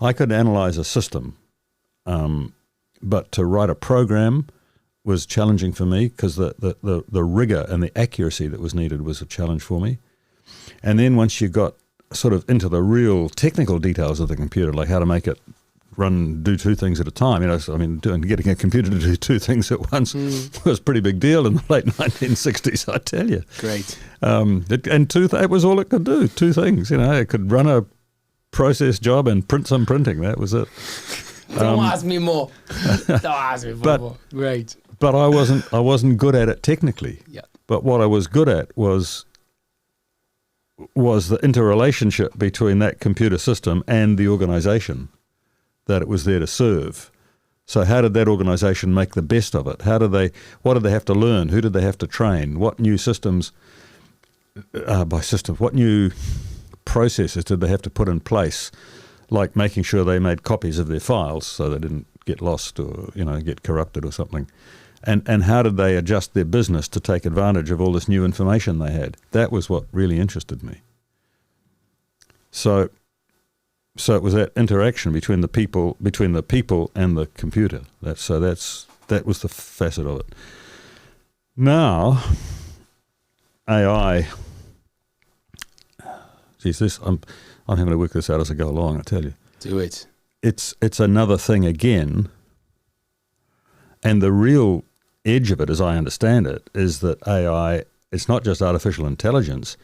I could analyse a system, but to write a program was challenging for me because the rigor and the accuracy that was needed was a challenge for me. And then once you got sort of into the real technical details of the computer, like how to make it do two things at a time, getting a computer to do two things at once was a pretty big deal in the late 1960s, I tell you. Great. It was all it could do, two things. It could run a process job and print some printing. That was it. Don't ask me more. Don't ask me more. Great. But I wasn't good at it technically. Yeah. But what I was good at was the interrelationship between that computer system and the organisation that it was there to serve. So how did that organisation make the best of it? What did they have to learn? Who did they have to train? What new systems, what new processes did they have to put in place? Like making sure they made copies of their files so they didn't get lost or, get corrupted or something. And how did they adjust their business to take advantage of all this new information they had? That was what really interested me. So it was that interaction between the people and the computer. That was the facet of it. Now, AI. Geez, I'm having to work this out as I go along, I tell you. Do it. It's another thing again. And the real edge of it, as I understand it, is that AI, it's not just artificial intelligence.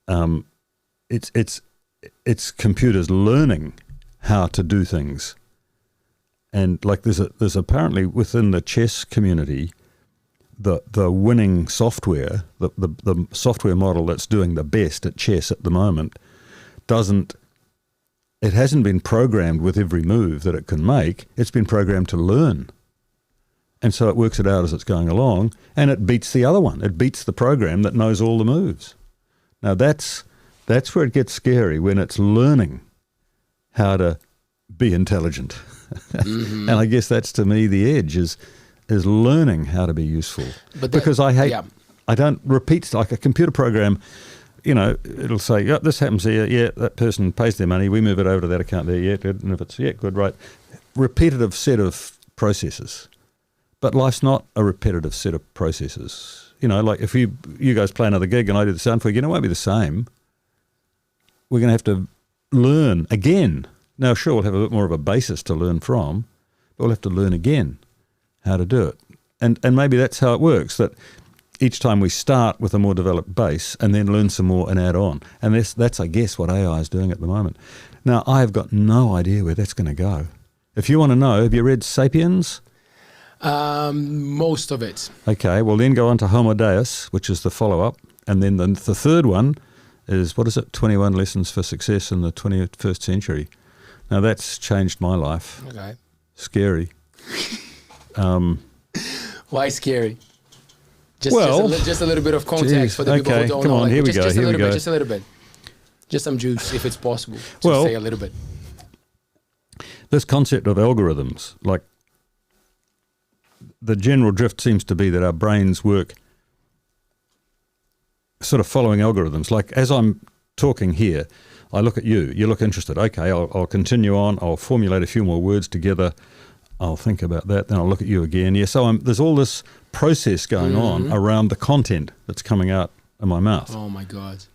it's computers learning how to do things. And like there's apparently within the chess community, the winning software, the software model that's doing the best at chess at the moment, it hasn't been programmed with every move that it can make. It's been programmed to learn. And so it works it out as it's going along, and it beats the other one. It beats the program that knows all the moves. Now that's where it gets scary, when it's learning how to be intelligent. Mm-hmm. And I guess that's, to me, the edge is learning how to be useful. Because I don't repeat, like a computer program, it'll say, yeah, this happens here, yeah, that person pays their money, we move it over to that account there, yeah, good, and if it's, yeah, good, right. Repetitive set of processes. But life's not a repetitive set of processes. Like if you guys play another gig and I do the sound for you, it won't be the same. We're going to have to learn again. Now, sure, we'll have a bit more of a basis to learn from, but we'll have to learn again how to do it. And maybe that's how it works, that each time we start with a more developed base and then learn some more and add on. And that's I guess, what AI is doing at the moment. Now, I have got no idea where that's going to go. If you want to know, have you read Sapiens? Most of it. Okay, well then go on to Homo Deus, which is the follow-up. And then the third one is, 21 Lessons for Success in the 21st Century. Now that's changed my life. Okay. Scary. Why scary? Just a little bit of context for the people who don't know. Come on, here we go. Just a little bit. Just some juice, if it's possible. Just say a little bit. This concept of algorithms, like, the general drift seems to be that our brains work sort of following algorithms. Like as I'm talking here, I look at you look interested. Okay, I'll continue on, I'll formulate a few more words together, I'll think about that, then I'll look at you again. Yeah, so there's all this process going on around the content that's coming out of my mouth. Oh my God.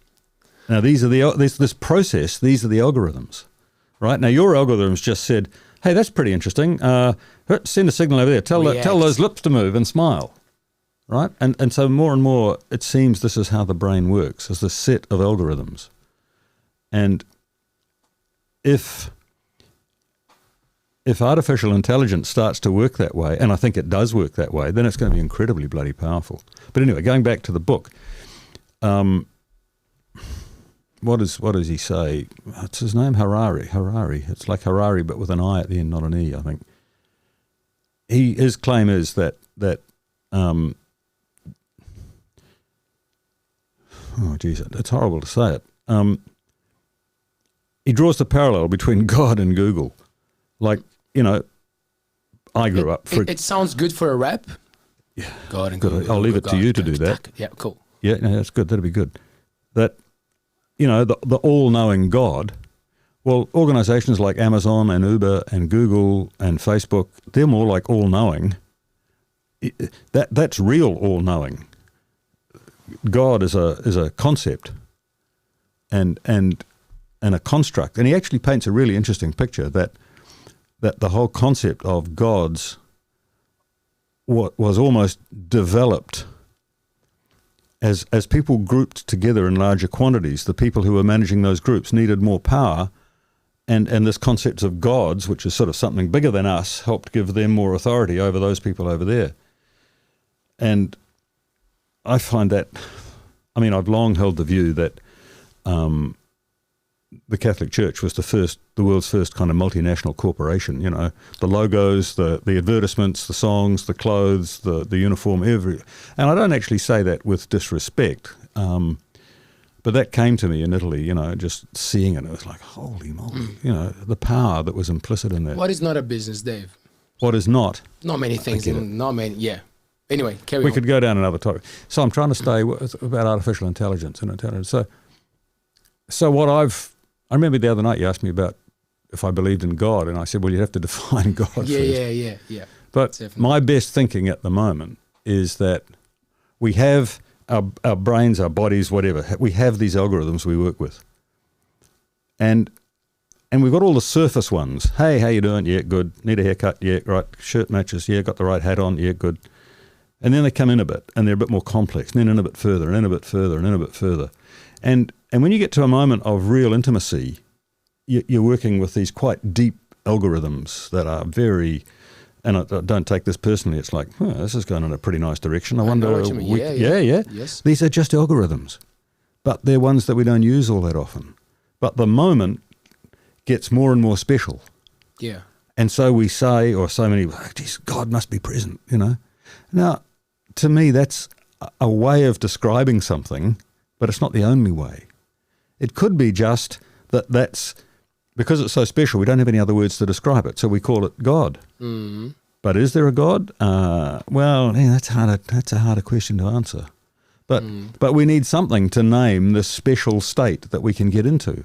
Now these are this process, these are the algorithms, right? Now your algorithms just said, hey, that's pretty interesting. Send a signal over there. Tell those lips to move and smile, right? And so more and more, it seems this is how the brain works, as this set of algorithms. And if artificial intelligence starts to work that way, and I think it does work that way, then it's going to be incredibly bloody powerful. But anyway, going back to the book, what does he say? What's his name? Harari. It's like Harari, but with an I at the end, not an E, I think. His claim is that oh geez, it's horrible to say it. He draws the parallel between God and Google. Like, I grew up. It sounds good for a rap. Yeah, God and good. Google. I'll leave it to you to do that. Yeah, cool. Yeah, no, that's good. That'd be good. That, the all-knowing God. Well, organizations like Amazon and Uber and Google and Facebook, they're more like all-knowing. That's real all-knowing. God is a concept and a construct. And he actually paints a really interesting picture that the whole concept of gods was almost developed as people grouped together in larger quantities. The people who were managing those groups needed more power. And this concept of gods, which is sort of something bigger than us, helped give them more authority over those people over there. And I find that, I've long held the view that the Catholic Church was the world's first kind of multinational corporation. The logos, the advertisements, the songs, the clothes, the uniform, and I don't actually say that with disrespect. But that came to me in Italy, just seeing it. It was like, holy moly, the power that was implicit in that. What is not a business, Dave? What is not? Not many things. Yeah. Anyway, carry on. We could go down another topic. So I'm trying to stay about artificial intelligence and intelligence. So what I remember the other night you asked me about if I believed in God, and I said, well, you have to define God first. Yeah. But definitely. My best thinking at the moment is that we have our brains, our bodies, whatever, we have these algorithms we work with. And we've got all the surface ones. Hey, how you doing? Yeah, good. Need a haircut? Yeah, right. Shirt matches? Yeah, got the right hat on? Yeah, good. And then they come in a bit, and they're a bit more complex, and then in a bit further, and in a bit further, and in a bit further. And when you get to a moment of real intimacy, you're working with these quite deep algorithms that are very, and I don't take this personally, it's like, this is going in a pretty nice direction. I wonder, know what you mean. Yeah. Yes. These are just algorithms, but they're ones that we don't use all that often. But the moment gets more and more special. Yeah. And so we say, or so many, geez, God must be present, you know. Now, to me, that's a way of describing something, but it's not the only way. It could be just that's, because it's so special, we don't have any other words to describe it, so we call it God. Mm-hmm. But is there a God? Well, that's a harder question to answer. But we need something to name this special state that we can get into.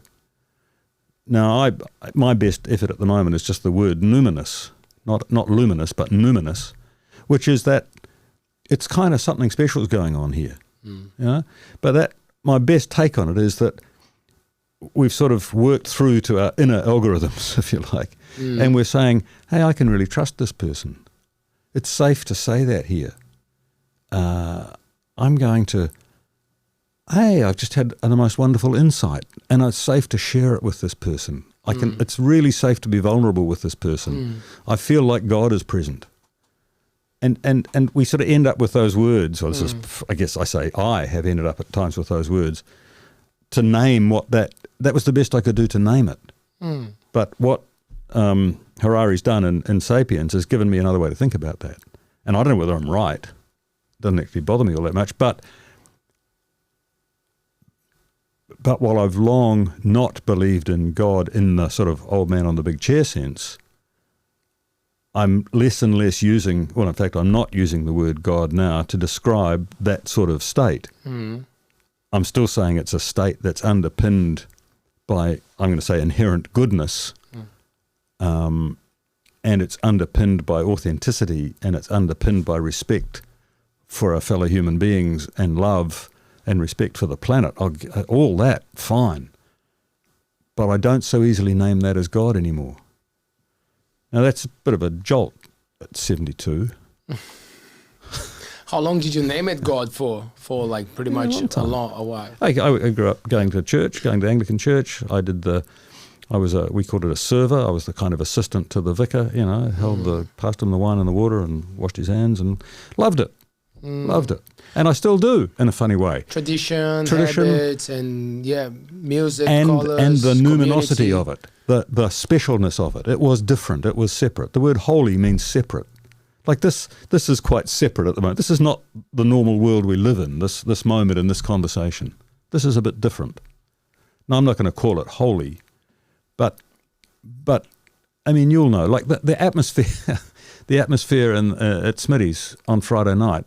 Now, my best effort at the moment is just the word numinous, not luminous, but numinous, which is that it's kind of something special is going on here. You know? But my best take on it is that we've sort of worked through to our inner algorithms, if you like, and we're saying, hey, I can really trust this person. It's safe to say that here. I'm going to, hey, I've just had the most wonderful insight, and it's safe to share it with this person. It's really safe to be vulnerable with this person. I feel like God is present. And we sort of end up with those words, or this is, I guess I have ended up at times with those words, to name what that was the best I could do to name it. But what Harari's done in Sapiens has given me another way to think about that. And I don't know whether I'm right. It doesn't actually bother me all that much. But while I've long not believed in God in the sort of old man on the big chair sense, I'm less and less using, well, in fact, I'm not using the word God now to describe that sort of state. I'm still saying it's a state that's underpinned by, I'm going to say, inherent goodness, and it's underpinned by authenticity, and it's underpinned by respect for our fellow human beings and love and respect for the planet. All that, fine. But I don't so easily name that as God anymore. Now, that's a bit of a jolt at 72. How long did you name it God for? For like pretty much a while. I grew up going to church, going to Anglican church. We called it a server. I was the kind of assistant to the vicar, you know, passed him the wine and the water and washed his hands and loved it. Loved it. And I still do, in a funny way. Tradition, habits, and music, and colors, and the community. numinosity of it, the specialness of it. It was different. It was separate. The word holy means separate. Like this is quite separate at the moment. This is not the normal world we live in, this moment in this conversation. This is a bit different. Now, I'm not going to call it holy, but I mean, you'll know, like the atmosphere, the atmosphere at Smitty's on Friday night,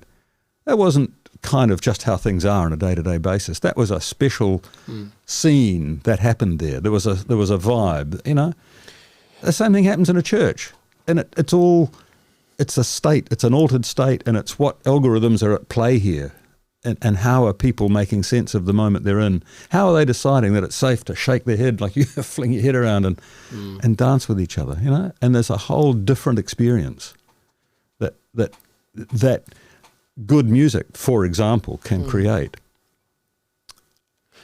that wasn't kind of just how things are on a day-to-day basis. That was a special scene that happened there. There was a vibe, you know. The same thing happens in a church, and it's a state, it's an altered state, and it's what algorithms are at play here, and how are people making sense of the moment they're in? How are they deciding that it's safe to shake their head, like you fling your head around and dance with each other, you know? And there's a whole different experience that good music, for example, can create.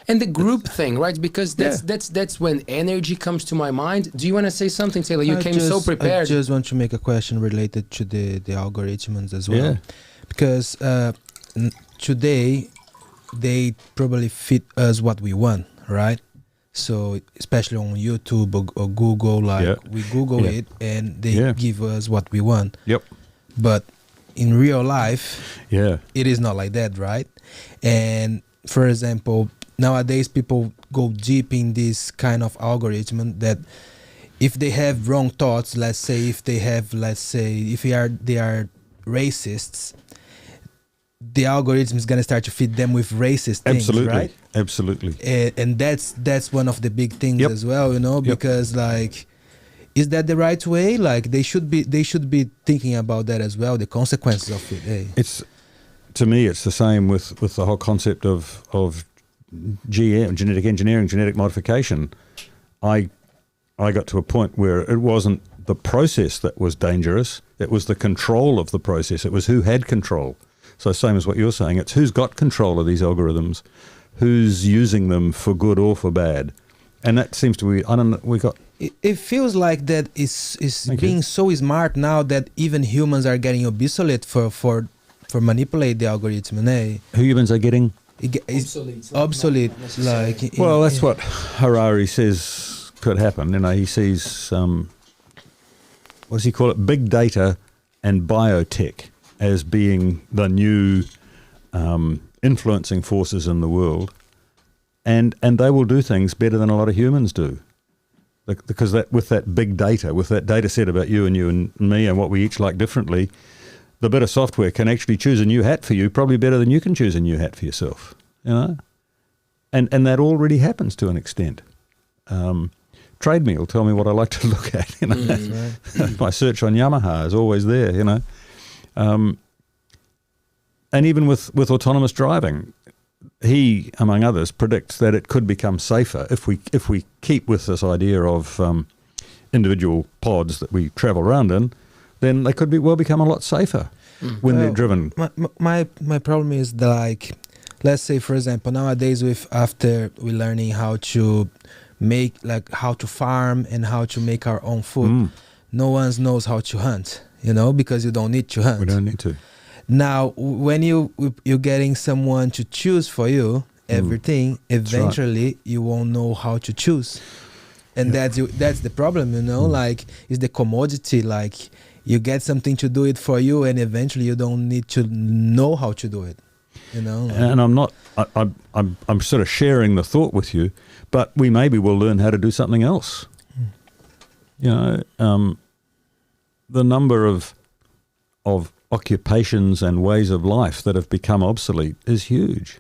And the group thing, right? Because that's when energy comes to my mind. Do you want to say something, Taylor? You came so prepared. I just want to make a question related to the algorithms as well. Yeah. Because today, they probably fit us what we want, right? So especially on YouTube or Google, we Google it and they give us what we want. Yep. But in real life, it is not like that, right? And for example, nowadays people go deep in this kind of algorithm that if they have wrong thoughts, let's say if they are racists, the algorithm is going to start to feed them with racist things, right? Absolutely. And that's one of the big things as well, you know, because like, is that the right way? Like they should be thinking about that as well, the consequences of it. Hey. To me, it's the same with the whole concept of GM, genetic engineering, genetic modification. I got to a point where it wasn't the process that was dangerous, it was the control of the process. It was who had control. So same as what you're saying, it's who's got control of these algorithms, who's using them for good or for bad. And that seems to be, I don't know, we got... It feels like that is being so smart now that even humans are getting obsolete for manipulate the algorithm. Eh? Humans are getting... Obsolete. Well, that's what Harari says could happen. You know, he sees, what does he call it? Big data and biotech as being the new influencing forces in the world. And they will do things better than a lot of humans do. Because with that big data, with that data set about you and me and what we each like differently, the bit of software can actually choose a new hat for you, probably better than you can choose a new hat for yourself. You know, and that already happens to an extent. Trade Me will tell me what I like to look at. You know, my search on Yamaha is always there. You know, and even with autonomous driving, he, among others, predicts that it could become safer if we keep with this idea of individual pods that we travel around in. Then they could become a lot safer when they're driven. My problem is that, like, let's say, for example, nowadays after we're learning how to make, like, how to farm and how to make our own food, no one knows how to hunt, you know, because you don't need to hunt. We don't need to. Now, when you're getting someone to choose for you everything, eventually you won't know how to choose. And that's the problem, you know, like, it's the commodity, like, you get something to do it for you, and eventually you don't need to know how to do it. You know, like. And I'm sort of sharing the thought with you, but we maybe will learn how to do something else. You know, the number of occupations and ways of life that have become obsolete is huge.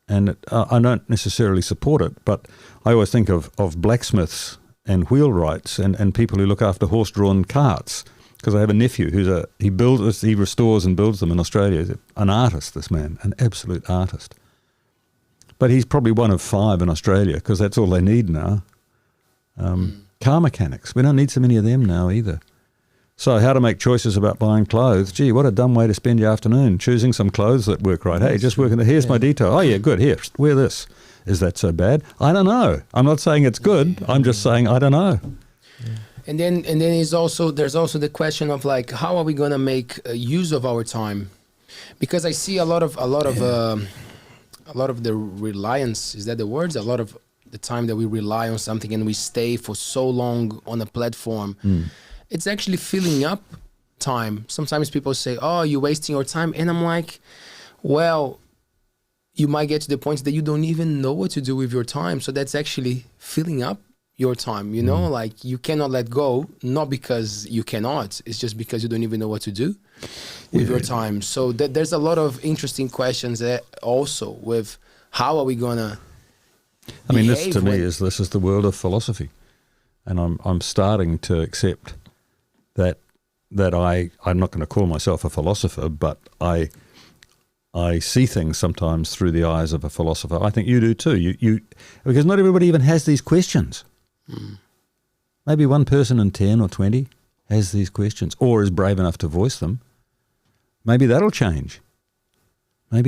And I don't necessarily support it, but I always think of blacksmiths and wheelwrights and people who look after horse-drawn carts, because I have a nephew he restores and builds them in Australia. He's an artist, this man, an absolute artist. But he's probably one of 5 in Australia, because that's all they need now. Car mechanics, we don't need so many of them now either. So how to make choices about buying clothes. Gee, what a dumb way to spend your afternoon, choosing some clothes that work right. Hey, just working, here's my detail. Oh yeah, good, here, wear this. Is that so bad? I don't know. I'm not saying it's good. I'm just saying I don't know. And then there's also the question of, like, how are we going to make use of our time? Because I see a lot of the reliance, is that the words? A lot of the time that we rely on something and we stay for so long on a platform, it's actually filling up time. Sometimes people say, oh, you're wasting your time. And I'm like, well, you might get to the point that you don't even know what to do with your time. So that's actually filling up your time, you know? Like, you cannot let go, not because you cannot, it's just because you don't even know what to do with your time. So there's a lot of interesting questions there also with how are we gonna this to me is the world of philosophy. And I'm starting to accept that I'm not going to call myself a philosopher, but I see things sometimes through the eyes of a philosopher. I think you do too. You because not everybody even has these questions. Maybe one person in 10 or 20 has these questions or is brave enough to voice them. Maybe that'll change. I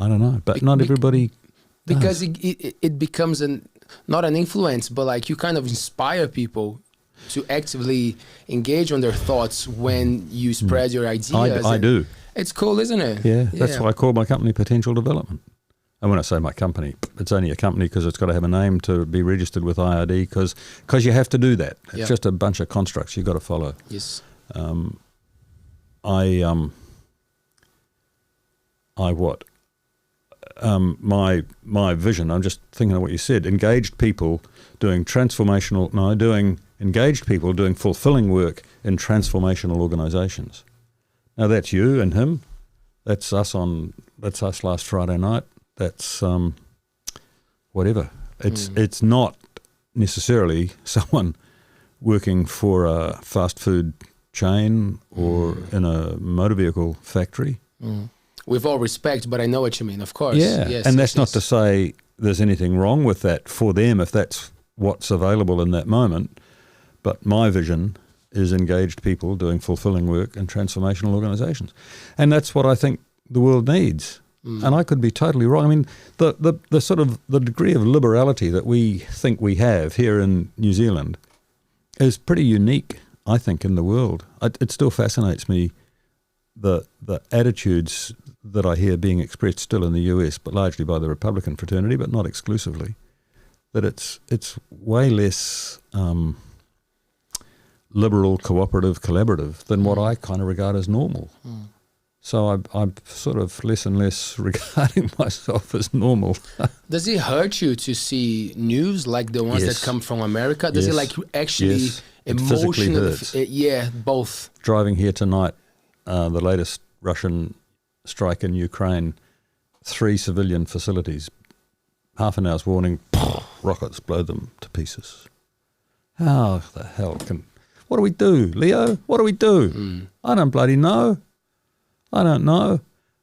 don't know, but not everybody does. Because it becomes not an influence, but like you kind of inspire people to actively engage on their thoughts when you spread your ideas. I do. It's cool, isn't it? Yeah, that's why I call my company Potential Development. And when I say my company, it's only a company because it's got to have a name to be registered with IRD, because you have to do that. It's just a bunch of constructs you've got to follow. Yes. My vision, I'm just thinking of what you said, engaged people doing fulfilling work in transformational organisations. Now that's you and him. That's us last Friday night. That's whatever. It's not necessarily someone working for a fast food chain or in a motor vehicle factory. With all respect, but I know what you mean, of course. Yeah, yes, and that's not to say there's anything wrong with that for them if that's what's available in that moment. But my vision is engaged people doing fulfilling work in transformational organisations. And that's what I think the world needs. And I could be totally wrong. I mean, the sort of the degree of liberality that we think we have here in New Zealand is pretty unique, I think, in the world. It still fascinates me, the attitudes that I hear being expressed still in the US, but largely by the Republican fraternity, but not exclusively, that it's way less liberal, cooperative, collaborative than what I kind of regard as normal. So I'm sort of less and less regarding myself as normal. Does it hurt you to see news like the ones that come from America? Does it like actually emotionally? Yeah, both. Driving here tonight, the latest Russian strike in Ukraine, 3 civilian facilities, half an hour's warning, rockets blow them to pieces. How the hell what do we do, Leo? What do we do? I don't bloody know. I don't know.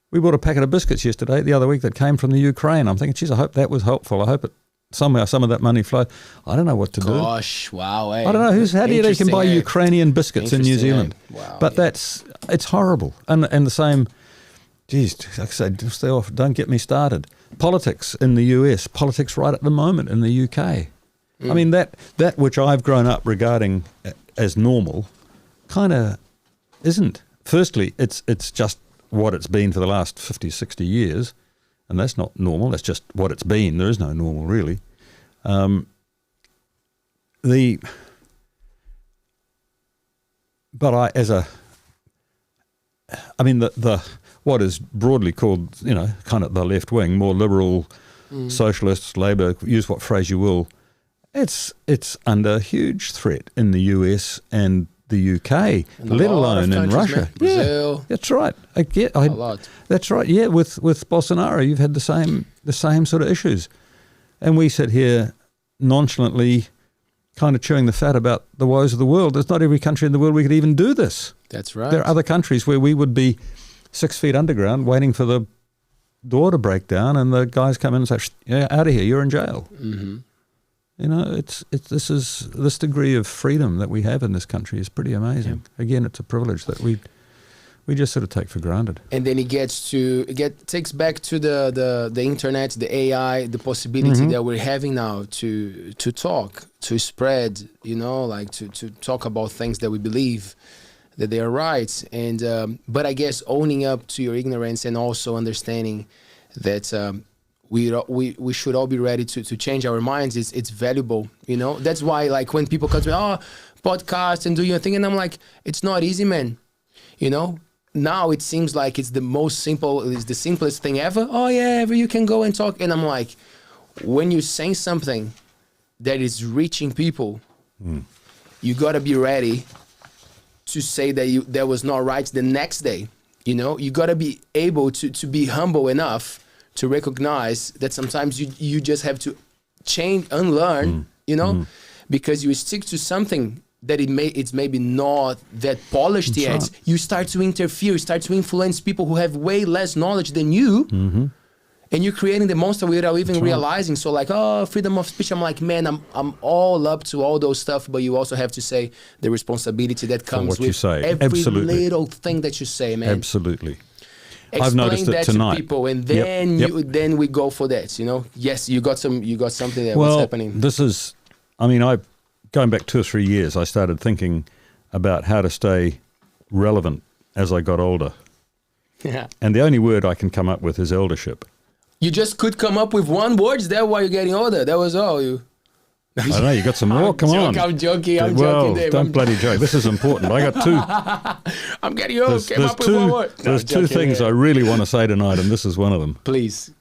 We bought a packet of biscuits the other week that came from the Ukraine. I'm thinking, geez, I hope that was helpful. I hope somehow some of that money flowed. I don't know what to do. Gosh, wow. Hey. I don't know. How do you can buy Ukrainian biscuits in New Zealand? Wow, but it's horrible. And the same, geez, like I say, stay off, don't get me started. Politics in the US, politics right at the moment in the UK. I mean, that which I've grown up regarding as normal kind of isn't. Firstly, it's just what it's been for the last 50, 60 years, and that's not normal. That's just what it's been. There is no normal, really. What is broadly called, kind of the left wing, more liberal, socialists, Labour, use what phrase you will, it's under huge threat in the US and the UK, let alone in Russia. Brazil. Yeah, that's right. A lot. That's right. Yeah, with Bolsonaro, you've had the same sort of issues, and we sit here nonchalantly, kind of chewing the fat about the woes of the world. There's not every country in the world we could even do this. That's right. There are other countries where we would be 6 feet underground, waiting for the door to break down, and the guys come in and say, "Yeah, out of here. You're in jail." Mm-hmm. This degree of freedom that we have in this country is pretty amazing. Yeah. Again, it's a privilege that we just sort of take for granted. And then it takes back to the internet, the AI, the possibility that we're having now to talk, to spread, to talk about things that we believe that they are right. And but I guess owning up to your ignorance and also understanding that we should all be ready to change our minds. It's valuable, That's why, like, when people come to me, podcast and do your thing, and I'm like, it's not easy, man. Now it seems like it's the simplest thing ever. Oh yeah, you can go and talk, and I'm like, when you're saying something that is reaching people, you gotta be ready to say that was not right the next day. You gotta be able to be humble enough to recognize that sometimes you just have to change, unlearn, because you stick to something that it's maybe not that polished yet. You start to interfere, start to influence people who have way less knowledge than you, and you're creating the monster without even realizing. So like, freedom of speech, I'm like, man, I'm all up to all those stuff, but you also have to say the responsibility that comes with every little thing that you say, man. Absolutely. Explain I've noticed that it tonight. To people, and then then we go for that. Yes, you got something there. What's happening? This is, going back 2 or 3 years, I started thinking about how to stay relevant as I got older. Yeah. And the only word I can come up with is eldership. You just could come up with one word. Is that why you're getting older? That was all you. I don't know, you got some more? Come on. I'm joking, Dave. Don't bloody joke. This is important. I got 2. I'm getting old. Came up with one word. There's 2 things I really want to say tonight, and this is one of them. Please.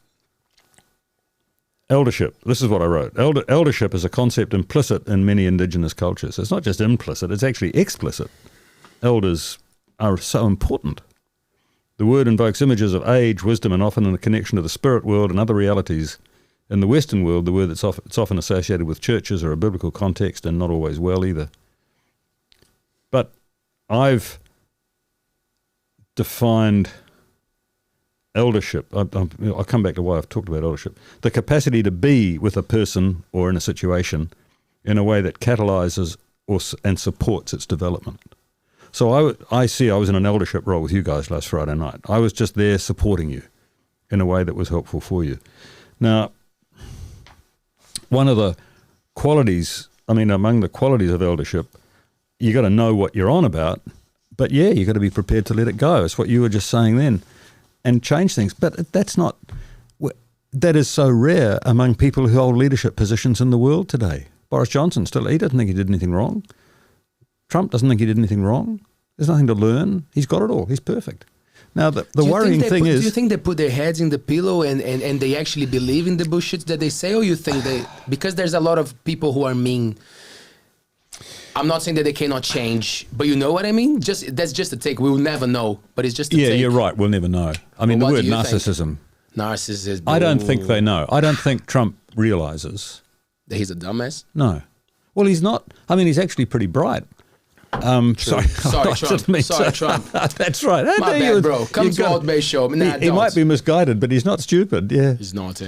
Eldership. This is what I wrote. Eldership is a concept implicit in many indigenous cultures. It's not just implicit, it's actually explicit. Elders are so important. The word invokes images of age, wisdom, and often in a connection to the spirit world and other realities. In the Western world, the word it's often associated with churches or a biblical context, and not always well either. But I've defined eldership. I'll come back to why I've talked about eldership. The capacity to be with a person or in a situation in a way that catalyzes and supports its development. So I was in an eldership role with you guys last Friday night. I was just there supporting you. in a way that was helpful for you. Now, one of the qualities, among the qualities of eldership, you got to know what you're on about, but yeah, you got to be prepared to let it go. It's what you were just saying then, and change things. But that is so rare among people who hold leadership positions in the world today. Boris Johnson he doesn't think he did anything wrong. Trump doesn't think he did anything wrong. There's nothing to learn. He's got it all. He's perfect. Now, the worrying thing is... Do you think they put their heads in the pillow and they actually believe in the bullshit that they say? Or you think they... Because there's a lot of people who are mean. I'm not saying that they cannot change, but you know what I mean? That's just a take. We'll never know, but it's just a take. Yeah, you're right. We'll never know. The word narcissism... Narcissism. I don't think they know. I don't think Trump realizes... That he's a dumbass? No. Well, he's not. He's actually pretty bright. Sorry, Trump. That's right. My bad, bro. Come to ALTBAYS show. Nah, he might be misguided, but he's not stupid. Yeah, he's not.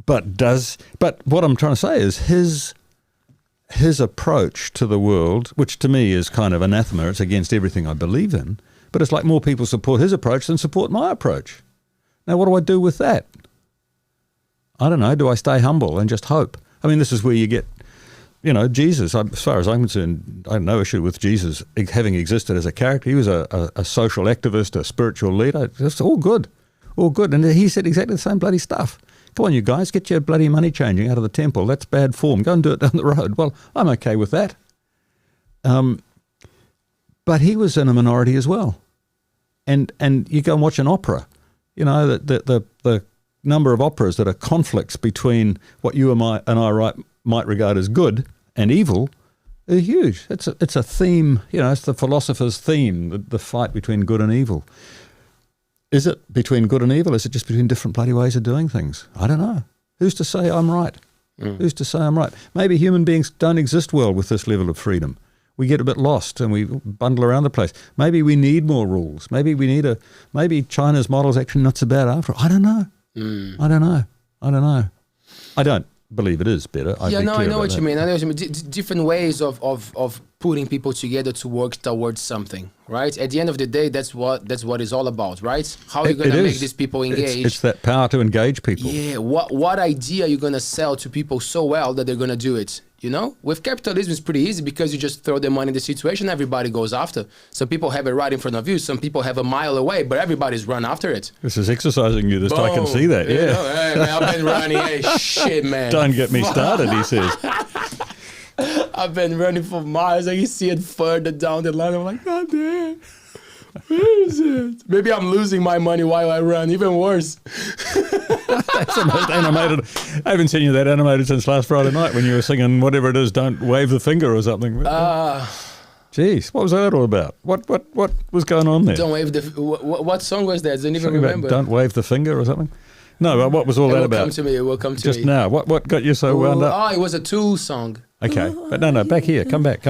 But what I'm trying to say is his approach to the world, which to me is kind of anathema. It's against everything I believe in. But it's like more people support his approach than support my approach. Now, what do I do with that? I don't know. Do I stay humble and just hope? This is where you get, Jesus. As far as I'm concerned, I have no issue with Jesus having existed as a character. He was a social activist, a spiritual leader. It's all good. All good. And he said exactly the same bloody stuff. Come on, you guys, get your bloody money changing out of the temple. That's bad form. Go and do it down the road. Well, I'm okay with that. But he was in a minority as well. And you go and watch an opera. The number of operas that are conflicts between what you and I might regard as good and evil are huge. It's a theme, it's the philosopher's theme, the fight between good and evil. Is it between good and evil? Is it just between different bloody ways of doing things? I don't know. Who's to say I'm right? Who's to say I'm right? Maybe human beings don't exist well with this level of freedom. We get a bit lost and we bundle around the place. Maybe we need more rules. Maybe maybe China's model is actually not so bad after all. I don't know. I don't know. I don't believe it is better. I know what you mean. Different ways of putting people together to work towards something, right? At the end of the day, that's what it's all about, right? How are you going to make these people engage? It's that power to engage people. Yeah. What idea are you going to sell to people so well that they're going to do it? With capitalism, it's pretty easy because you just throw the money in the situation, everybody goes after. Some people have it right in front of you, some people have a mile away, but everybody's run after it. This is exercising you, I can see that, yeah. Hey, man, I've been running, shit, man. Don't get me started, he says. I've been running for miles, and you see it further down the line, I'm like, God damn. Where is it? Maybe I'm losing my money while I run, even worse. That's the most animated. I haven't seen you that animated since last Friday night when you were singing whatever it is, Don't Wave the Finger or something. Jeez, what was that all about? What was going on there? Don't wave the... What song was that? I don't even remember. Don't Wave the Finger or something? No, but what was all that about? It will come to me. Just now. What got you so wound up? Oh, it was a Tool song. Okay, but no, back here. Come back.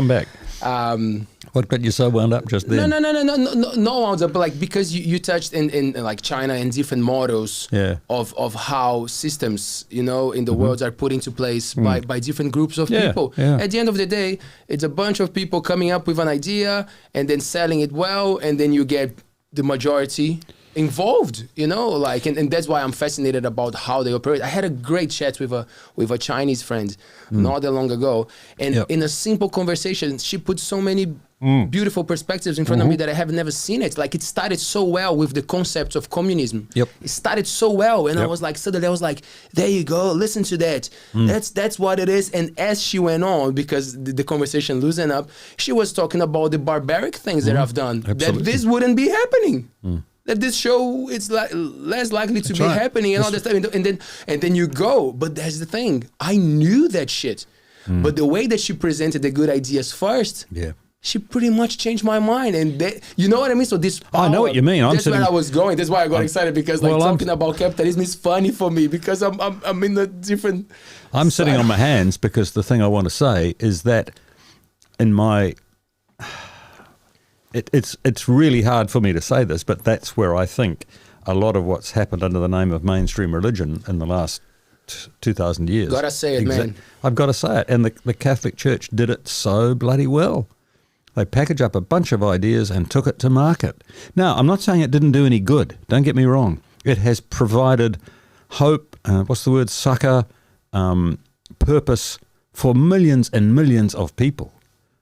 What got you so wound up just then? No wound up, but because you touched in like China and different models of how systems, in the world are put into place by different groups of people. Yeah. At the end of the day, it's a bunch of people coming up with an idea and then selling it well, and then you get the majority involved, and that's why I'm fascinated about how they operate. I had a great chat with a Chinese friend not that long ago, and in a simple conversation, she put so many beautiful perspectives in front of me that I have never seen it. Like, it started so well with the concept of communism. It started so well, and I was like, there you go, listen to that. That's what it is. And as she went on, because the conversation loosened up, she was talking about the barbaric things that I've done. Absolutely. That this wouldn't be happening. That this show is less likely to be happening and all that stuff, and then you go. But that's the thing. I knew that shit, but the way that she presented the good ideas first, she pretty much changed my mind. And you know what I mean? So this power, I know what you mean. That's where I was going. That's why I got excited, because talking about capitalism is funny for me, because I'm in a different. I'm sitting on my hands, because the thing I want to say is that in my. It's really hard for me to say this, but that's where I think a lot of what's happened under the name of mainstream religion in the last 2,000 years. Gotta say it, man. I've got to say it. And the Catholic Church did it so bloody well. They packaged up a bunch of ideas and took it to market. Now, I'm not saying it didn't do any good. Don't get me wrong. It has provided hope, succor, purpose for millions and millions of people.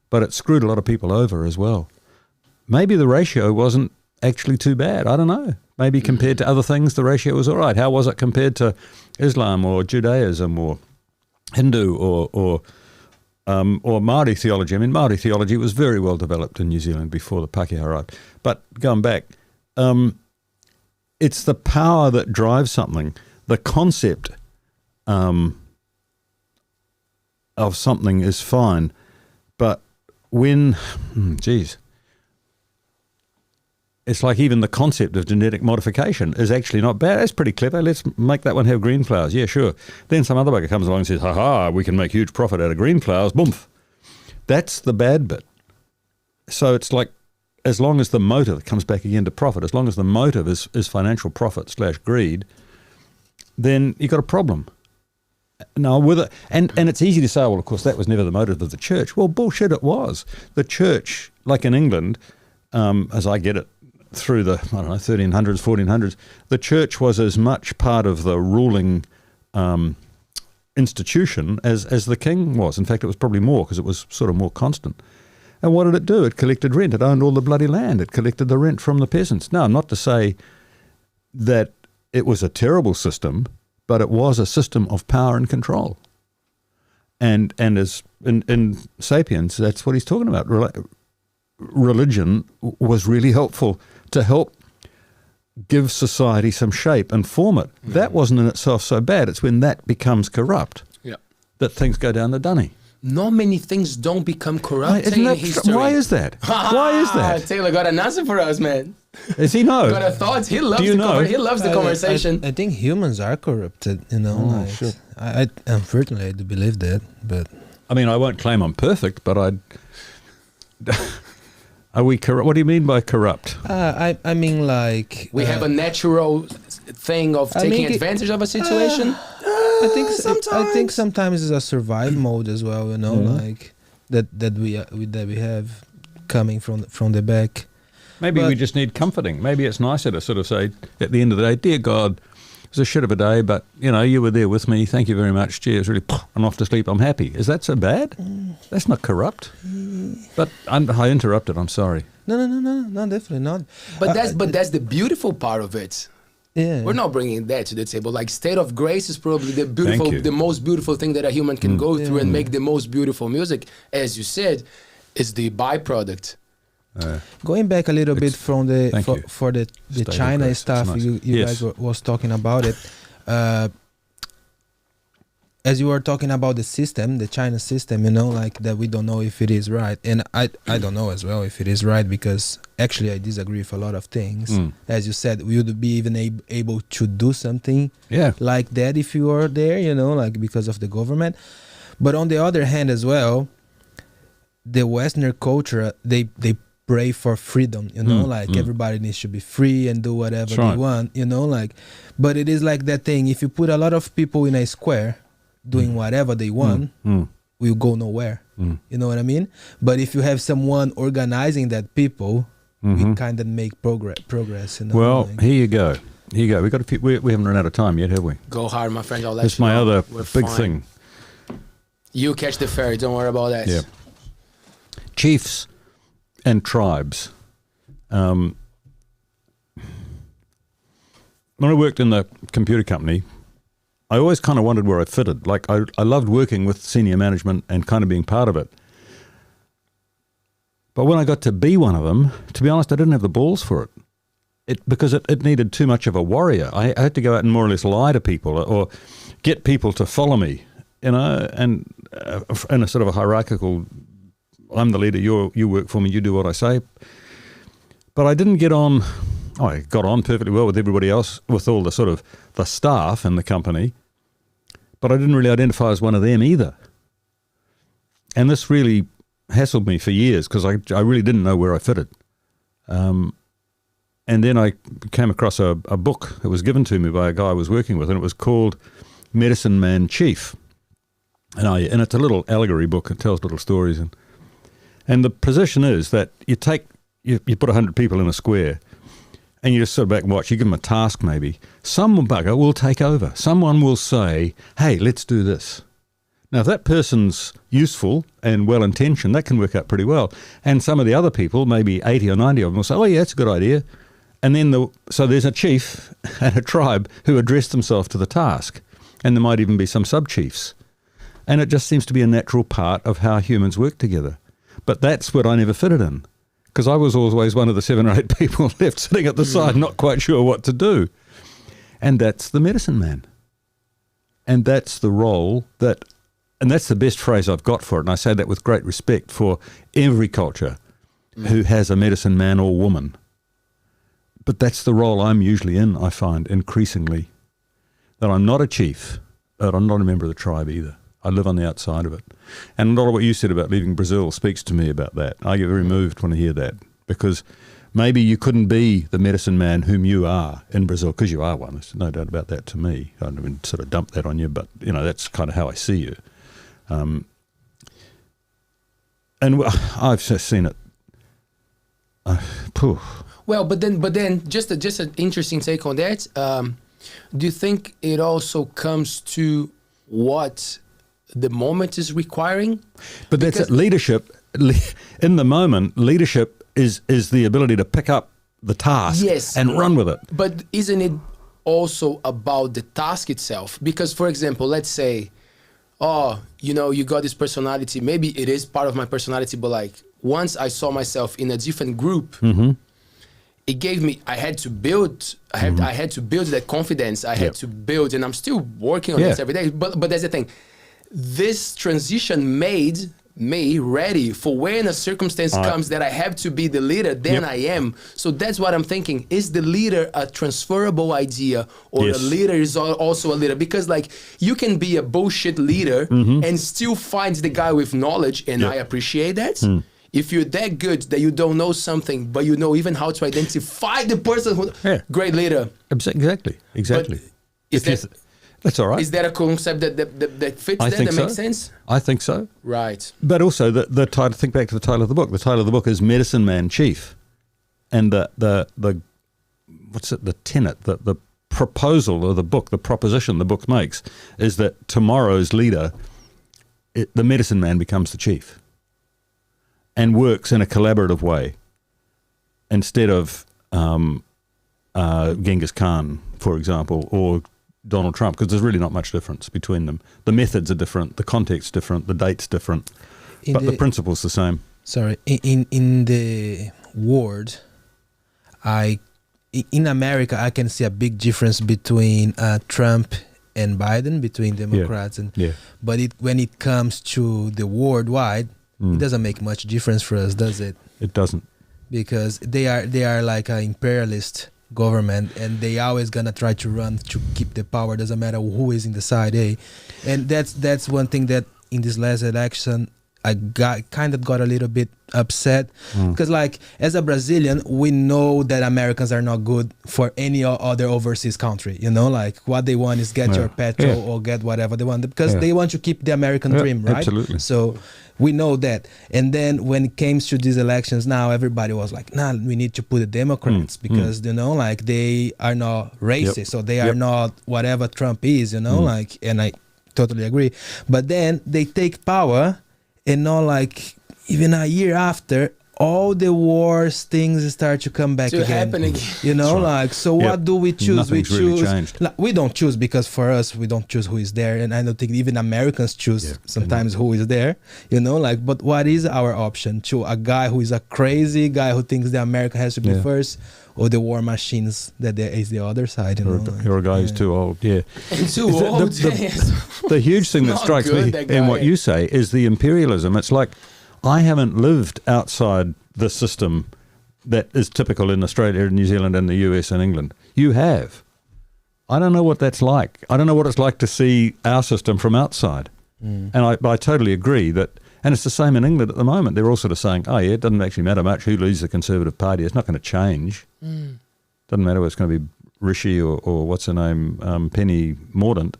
But it screwed a lot of people over as well. Maybe the ratio wasn't actually too bad. I don't know. Maybe compared to other things, the ratio was all right. How was it compared to Islam or Judaism or Hindu or Māori theology? I mean, Māori theology was very well developed in New Zealand before the Pākehā arrived. But going back, it's the power that drives something. The concept of something is fine, but when, it's like even the concept of genetic modification is actually not bad. That's pretty clever. Let's make that one have green flowers. Yeah, sure. Then some other bugger comes along and says, ha, we can make huge profit out of green flowers. Boom. That's the bad bit. So it's like, as long as the motive comes back again to profit, as long as the motive is financial profit / greed, then you've got a problem. No, with it, and it's easy to say, well, of course, that was never the motive of the church. Well, bullshit, it was. The church, like in England, as I get it, through the, 1300s, 1400s, the church was as much part of the ruling institution as the king was. In fact, it was probably more because it was sort of more constant. And what did it do? It collected rent. It owned all the bloody land. It collected the rent from the peasants. Now, not to say that it was a terrible system, but it was a system of power and control. And as in Sapiens, that's what he's talking about. Religion was really helpful to help give society some shape and form it. That wasn't in itself so bad. It's when that becomes corrupt that things go down the dunny. Not many things don't become corrupt in history. Why is that? Why is that? Taylor got an answer for us, man. Does he know? Got a thought? He loves he loves the conversation. I think humans are corrupted, Sure. I unfortunately do believe that, but I mean, I won't claim I'm perfect, but are we corrupt? What do you mean by corrupt? I mean, like we have a natural thing of taking advantage of a situation. I think sometimes it's a survive mode as well. Like that we have coming from the back. Maybe we just need comforting. Maybe it's nicer to sort of say at the end of the day, dear God, it was a shit of a day, but you were there with me. Thank you very much. Cheers. Really, I'm off to sleep. I'm happy. Is that so bad? That's not corrupt. But I interrupted. I'm sorry. No, definitely not. But that's the beautiful part of it. Yeah. We're not bringing that to the table. Like state of grace is probably the most beautiful thing that a human can go through and make the most beautiful music. As you said, is the byproduct. Going back a little bit from for the China stuff, nice. you guys was talking about it. As you were talking about the system, the China system, like that we don't know if it is right. And I don't know as well if it is right, because actually I disagree with a lot of things. As you said, we would be even able to do something like that if you were there, like because of the government. But on the other hand as well, the Western culture, they pray for freedom, everybody needs to be free and do whatever they want, like, but it is like that thing. If you put a lot of people in a square doing whatever they want, we'll go nowhere. You know what I mean? But if you have someone organizing that people, we kind of make progress. Well, like. Here you go. We got we haven't run out of time yet, have we? Go hard, my friend. I'll let That's you my know. other We're big fine. thing. You catch the ferry. Don't worry about that. Yeah. Chiefs and tribes. When I worked in the computer company, I always kind of wondered where I fitted. Like I loved working with senior management and kind of being part of it. But when I got to be one of them, to be honest, I didn't have the balls for it. Because it needed too much of a warrior. I had to go out and more or less lie to people or get people to follow me, and in a sort of a hierarchical, I'm the leader, you work for me, you do what I say. But I didn't get on. I got on perfectly well with everybody else, with all the sort of the staff in the company, but I didn't really identify as one of them either. And this really hassled me for years because I really didn't know where I fitted. And then I came across a book that was given to me by a guy I was working with, and it was called Medicine Man Chief. And it's a little allegory book. It tells little stories. And the position is that you put 100 people in a square, and you just sit back and watch, you give them a task maybe, some bugger will take over. Someone will say, hey, let's do this. Now, if that person's useful and well-intentioned, that can work out pretty well. And some of the other people, maybe 80 or 90 of them, will say, oh, yeah, that's a good idea. And then so there's a chief and a tribe who address themselves to the task. And there might even be some sub-chiefs. And it just seems to be a natural part of how humans work together. But that's what I never fitted in, because I was always one of the 7 or 8 people left sitting at the side, not quite sure what to do. And that's the medicine man. And that's the role and that's the best phrase I've got for it. And I say that with great respect for every culture who has a medicine man or woman. But that's the role I'm usually in, I find, increasingly. That I'm not a chief, but I'm not a member of the tribe either. I live on the outside of it. And a lot of what you said about leaving Brazil speaks to me about that. I get very moved when I hear that, because maybe you couldn't be the medicine man whom you are in Brazil, because you are one. There's no doubt about that to me. I don't even sort of dump that on you, but, that's kind of how I see you. And I've just seen it. Well, but then, just an interesting take on that. Do you think it also comes to what the moment is requiring? But that's it. Leadership, in the moment, leadership is the ability to pick up the task and run with it. But isn't it also about the task itself? Because, for example, let's say, you got this personality. Maybe it is part of my personality, but like once I saw myself in a different group, it gave me, I had to build that confidence. I had to build, and I'm still working on this every day. But that's the thing. This transition made me ready for when a circumstance comes that I have to be the leader, then I am. So that's what I'm thinking. Is the leader a transferable idea, or a leader is also a leader? Because like you can be a bullshit leader and still find the guy with knowledge, and I appreciate that. If you're that good that you don't know something, but you know even how to identify the person who great leader. Exactly. But that's all right. Is that a concept that fits that makes sense? I think so. Right. But also the title. Think back to the title of the book. The title of the book is Medicine Man Chief, and the what's it? The tenet, the proposal of the book, the proposition the book makes is that tomorrow's leader, the medicine man, becomes the chief, and works in a collaborative way instead of Genghis Khan, for example, or Donald Trump, because there's really not much difference between them. The methods are different, the context's different, the date's different, but the principle's the same. Sorry, in the world, in America, I can see a big difference between Trump and Biden, between Democrats, but when it comes to the worldwide, it doesn't make much difference for us, does it? It doesn't, because they are like an imperialist government, and they always gonna try to run to keep the power. Doesn't matter who is in the side A, and that's one thing that in this last election I kind of got a little bit upset, because like as a Brazilian, we know that Americans are not good for any other overseas country. Like what they want is get your petrol or get whatever they want, because they want to keep the American dream, right? Absolutely. So we know that. And then when it came to these elections now, everybody was like, nah, we need to put the Democrats because, like they are not racist, so they are not whatever Trump is, like, and I totally agree. But then they take power, and not like even a year after, all the wars things start to come back again. Like, so what do we choose? Nothing's we choose really changed. We don't choose, because for us we don't choose who is there, and I don't think even Americans choose sometimes who is there, like, but what is our option? To a guy who is a crazy guy who thinks that America has to be first, or the war machines that there is the other side, or a guy who's too old, and too old. The huge thing that strikes me in what you say is the imperialism. It's like, I haven't lived outside the system that is typical in Australia and New Zealand and the US and England. You have. I don't know what that's like. I don't know what it's like to see our system from outside. And I totally agree that, and it's the same in England at the moment. They're all sort of saying, it doesn't actually matter much who leads the Conservative Party. It's not going to change. Doesn't matter whether it's going to be Rishi or what's her name, Penny Mordaunt.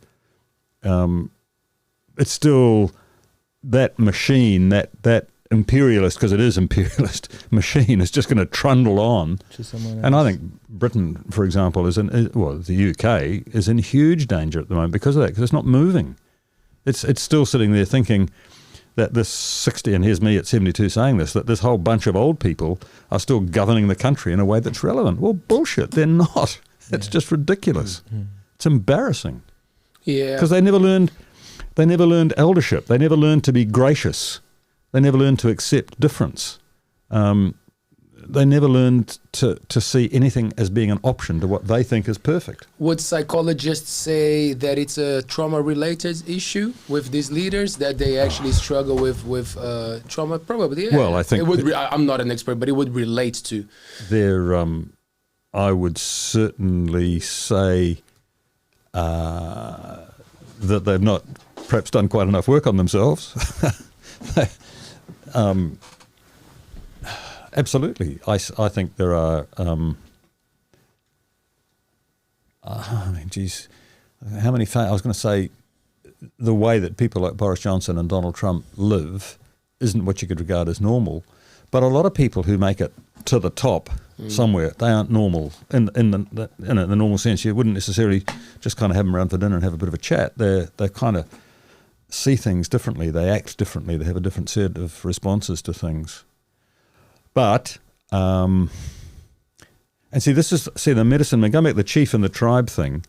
It's still that machine, that imperialist, because it is imperialist, machine is just going to trundle on. And I think Britain, for example, the UK is in huge danger at the moment because of that, because it's not moving. It's still sitting there thinking that this 60, and here's me at 72 saying this, that this whole bunch of old people are still governing the country in a way that's relevant. Well, bullshit, they're not. It's just ridiculous. It's embarrassing. Yeah. Because they never learned eldership. They never learned to be gracious. They never learned to accept difference. They never learned to see anything as being an option to what they think is perfect. Would psychologists say that it's a trauma-related issue with these leaders, that they actually struggle with trauma? Probably, yeah. Well, I think... I'm not an expert, but it would relate to. I would certainly say that they've not perhaps done quite enough work on themselves. Absolutely. I think there are, how many, I was going to say, the way that people like Boris Johnson and Donald Trump live isn't what you could regard as normal. But a lot of people who make it to the top somewhere, they aren't normal in the normal sense. You wouldn't necessarily just kind of have them around for dinner and have a bit of a chat. They kind of see things differently. They act differently. They have a different set of responses to things. But, and the medicine, going back to the chief and the tribe thing,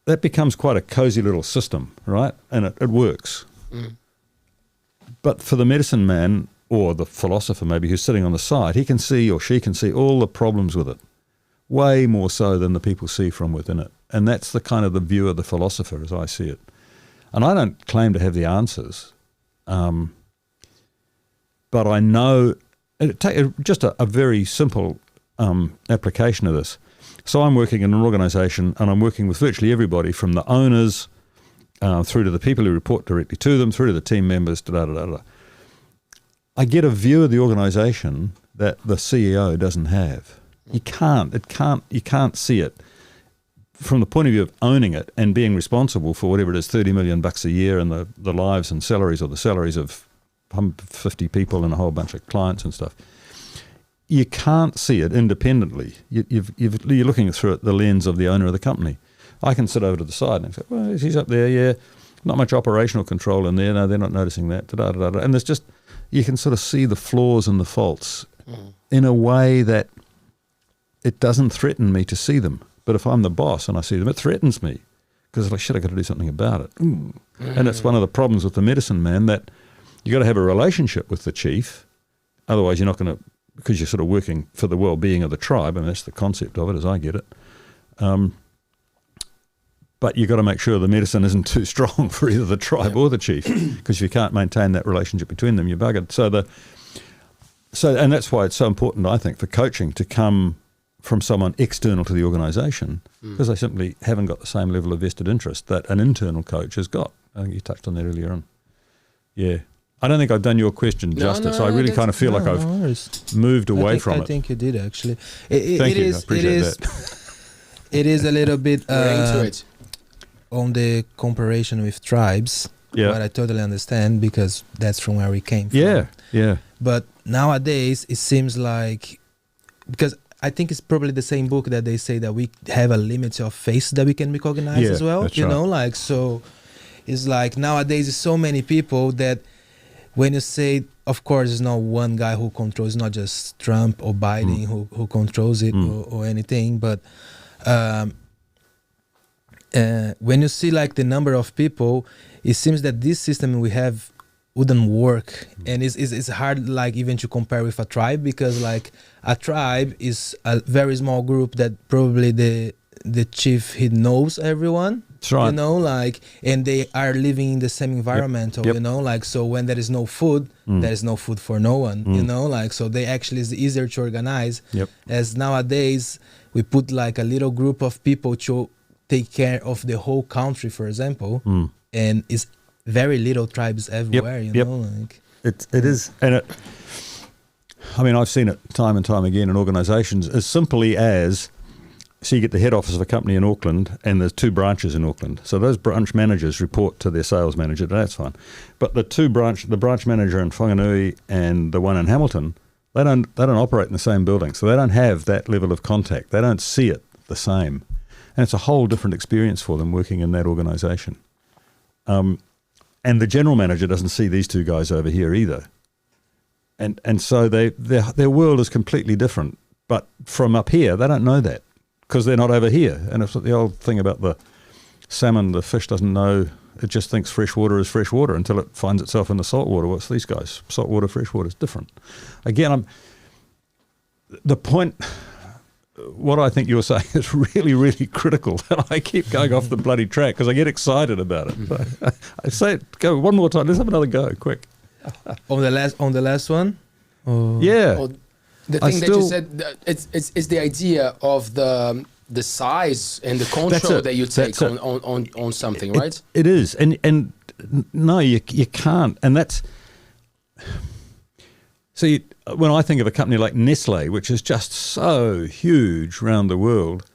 that becomes quite a cozy little system, right? And it works. But for the medicine man, or the philosopher maybe, who's sitting on the side, he can see, or she can see, all the problems with it, way more so than the people see from within it. And that's the kind of the view of the philosopher as I see it. And I don't claim to have the answers, but I know, just a very simple application of this. So I'm working in an organisation, and I'm working with virtually everybody from the owners through to the people who report directly to them, through to the team members, da-da-da-da. I get a view of the organisation that the CEO doesn't have. You can't see it from the point of view of owning it and being responsible for whatever it is, $30 million a year, and the lives and salaries, or the salaries of 50 people and a whole bunch of clients and stuff. You can't see it independently. You're looking through it the lens of the owner of the company. I can sit over to the side and say, well, he's up there, yeah, not much operational control in there. No, they're not noticing that. Da-da-da-da. And there's just, you can sort of see the flaws and the faults in a way that it doesn't threaten me to see them. But if I'm the boss and I see them, it threatens me, because it's like, shit, I've got to do something about it. And it's one of the problems with the medicine man, that you got to have a relationship with the chief. Otherwise, you're not going to, because you're sort of working for the well-being of the tribe, and that's the concept of it as I get it. But you've got to make sure the medicine isn't too strong for either the tribe or the chief, because if you can't maintain that relationship between them, you're buggered. And that's why it's so important, I think, for coaching to come from someone external to the organisation, because they simply haven't got the same level of vested interest that an internal coach has got. I think you touched on that earlier on. Yeah. I don't think I've done your question justice. I really kind of feel like I've moved away from it. I think you did, actually. Thank you. I appreciate that. It is a little bit into it. On the comparison with tribes, but I totally understand, because that's from where we came from. Yeah. But nowadays, it seems like, because I think it's probably the same book that they say that we have a limit of face that we can recognize as well. That's you right. know, like, so it's like nowadays there's so many people that when you say, of course, it's not one guy who controls, not just Trump or Biden who controls it or anything, but when you see like the number of people, it seems that this system we have wouldn't work, and it's hard, like, even to compare with a tribe, because like a tribe is a very small group that probably the chief, he knows everyone. That's right. You know, like, and they are living in the same environment, you know, like, so when there is no food, there is no food for no one, you know, like, so they actually is easier to organize. As nowadays we put like a little group of people to take care of the whole country, for example, and it's very little tribes everywhere, you know, like it is. And I mean, I've seen it time and time again in organizations, as simply as So you get the head office of a company in Auckland, and there's 2 branches in Auckland. So those branch managers report to their sales manager. That's fine. But the branch manager in Whanganui and the one in Hamilton, they don't operate in the same building, so they don't have that level of contact. They don't see it the same, and it's a whole different experience for them working in that organisation. And the general manager doesn't see these 2 guys over here either, and so their world is completely different. But from up here, they don't know that, because they're not over here. And it's the old thing about the salmon, the fish doesn't know, it just thinks fresh water is fresh water until it finds itself in the salt water. What's these guys? Salt water, fresh water is different. Again, the point, what I think you're saying is really, really critical. And I keep going off the bloody track because I get excited about it. I say it, go one more time. Let's have another go, quick. On the last one? Yeah. Well, the thing that you said, it's the idea of the size and the control that you take on something, right? It is, and no, you can't, and that's. See, when I think of a company like Nestle, which is just so huge around the world,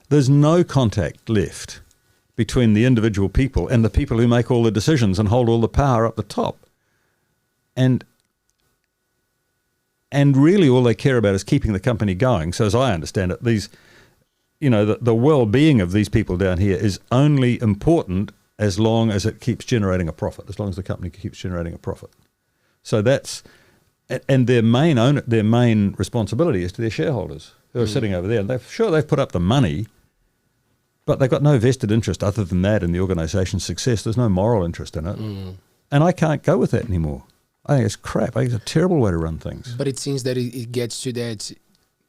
there's no contact left between the individual people and the people who make all the decisions and hold all the power up the top, and really all they care about is keeping the company going. So as I understand it, these, the well-being of these people down here is only important as long as it keeps generating a profit, as long as the company keeps generating a profit. So that's, and their main responsibility is to their shareholders who are sitting over there. And they've put up the money, but they've got no vested interest other than that in the organisation's success. There's no moral interest in it. And I can't go with that anymore. I think it's crap. I think it's a terrible way to run things. But it seems that it gets to that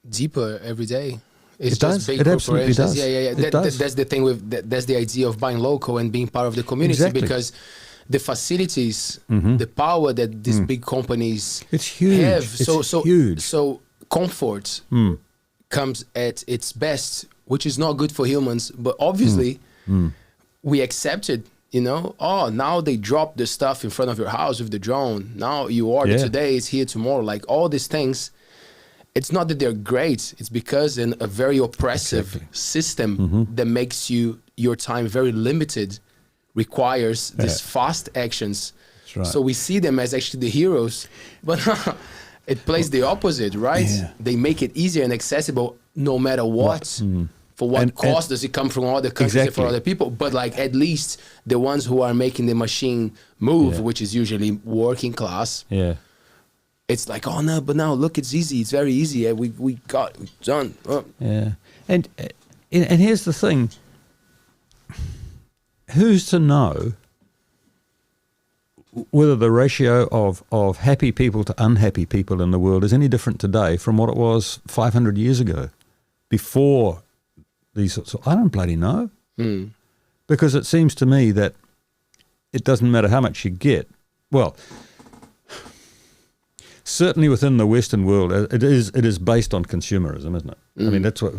deeper every day. It does. It absolutely does. Yeah. That's the thing that's the idea of buying local and being part of the community. Exactly. Because the facilities, the power that these big companies have. Huge. So comfort comes at its best, which is not good for humans. But obviously, we accept it. Now they drop the stuff in front of your house with the drone. Now you order today, it's here tomorrow. Like all these things, it's not that they're great. It's because in a very oppressive system that makes your time very limited, requires these fast actions. That's right. So we see them as actually the heroes, but it plays the opposite, right? Yeah. They make it easier and accessible no matter what. For what cost does it come from other countries and for other people? But like at least the ones who are making the machine move, which is usually working class. Yeah. It's like, oh no, but now look, it's easy. It's very easy. We got it done. Oh. Yeah. And here's the thing. Who's to know whether the ratio of happy people to unhappy people in the world is any different today from what it was 500 years ago, before these sorts of, I don't bloody know. Because it seems to me that it doesn't matter how much you get. Well, certainly within the Western world, it is based on consumerism, isn't it? I mean, that's what,